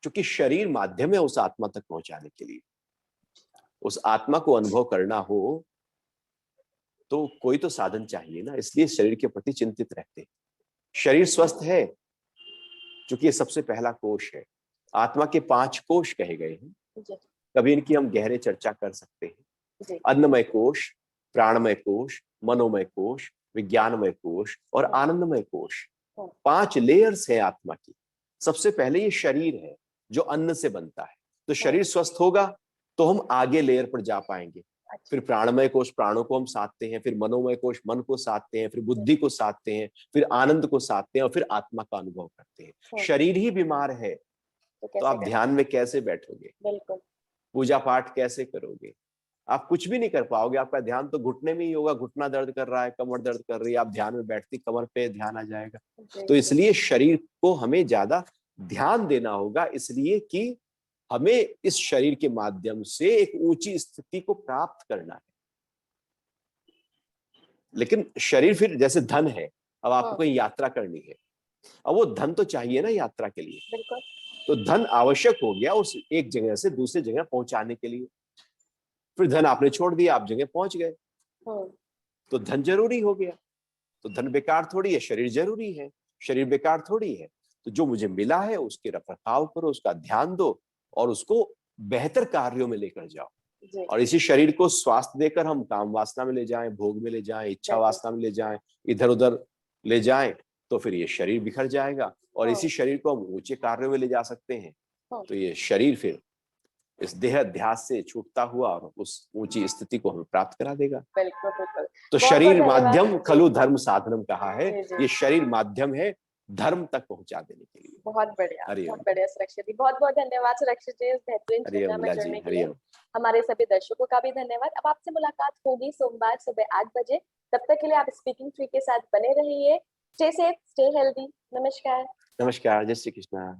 क्योंकि शरीर माध्यम है उस आत्मा तक पहुंचाने के लिए। उस आत्मा को अनुभव करना हो तो कोई तो साधन चाहिए ना, इसलिए शरीर के प्रति चिंतित रहते हैं। शरीर स्वस्थ है क्योंकि ये सबसे पहला कोश है। आत्मा के 5 कोश कहे गए हैं। जी कभी इनकी हम गहरे चर्चा कर सकते हैं। जी। अन्नमय कोश, प्राणमय कोश, मनोमय कोश, विज्ञानमय कोश और हम्म। आनंदमय कोश। हम्म। 5 लेयर्स है आत्मा की। सबसे पहले ये शरीर है जो अन्न से बनता है। तो हम्म। शरीर स्वस्थ होगा तो हम आगे लेयर पर जा पाएंगे। अच्छा। फिर प्राणमय कोश प्राणों को हम साधते हैं, फिर मनोमय कोश मन को साधते हैं, फिर जी। बुद्धि को साधते हैं, फिर आनंद को साधते हैं और फिर आत्मा का अनुभव करते हैं। हम्म। शरीर ही बीमार है तो तो कैसे आप करें? ध्यान में कैसे बैठोगे, बिल्कुल। पूजा पाठ कैसे करोगे? आप कुछ भी नहीं कर पाओगे। आपका ध्यान तो घुटने में ही होगा। घुटना दर्द कर रहा है, कमर दर्द कर रही है, आप ध्यान में बैठती कमर पे ध्यान आ जाएगा। जी तो जी। इसलिए शरीर को हमें ज्यादा ध्यान देना होगा, इसलिए कि हमें इस शरीर के माध्यम से एक ऊंची स्थिति को प्राप्त करना है। लेकिन शरीर फिर जैसे धन है, अब आपको हम्म। कहीं यात्रा करनी है, अब वो धन तो चाहिए ना यात्रा के लिए। बिल्कुल। तो धन आवश्यक हो गया उस एक जगह से दूसरी जगह पहुंचाने के लिए। फिर धन आपने छोड़ दिया, आप जगह पहुंच गए हम्म। तो धन जरूरी हो गया। तो धन बेकार थोड़ी है, शरीर जरूरी है। शरीर बेकार थोड़ी है। तो जो मुझे मिला है उसके रख रखाव करो, उसका ध्यान दो और उसको बेहतर कार्यों में लेकर जाओ। जी और इसी शरीर को स्वास्थ्य देकर हम काम वासना में ले जाएं, भोग में ले जाएं, इच्छा बिल्कुल। वासना में ले जाएं, इधर उधर ले जाएं, तो फिर ये शरीर बिखर जाएगा और इसी शरीर को हम ऊंचे कार्यों में ले जा सकते हैं। तो ये शरीर फिर इस देह अध्यास से छूटता हुआ और उस ऊंची स्थिति को हमें प्राप्त करा देगा। बिल्कुल बिल्कुल। तो बहुत बहुत शरीर धन्यवाद। माध्यम जी खलु धर्म साधनम कहा है, जी जी ये शरीर माध्यम है धर्म तक पहुंचा देने के लिए। बहुत बढ़िया हरिओम। बहुत बढ़िया सुरक्षित जी, बहुत बहुत धन्यवाद सुरक्षित जी इस बेहतरीन चर्चा हरिओम में मीला जी, जुड़ने के लिए। हरिओम। हमारे सभी दर्शकों का भी धन्यवाद। अब आपसे मुलाकात होगी सोमवार सुबह 8 बजे। तब तक के लिए आप स्पीकिंग ट्री के साथ बने रहिए। Stay safe, stay healthy. नमस्कार। नमस्कार, जय श्री कृष्णा।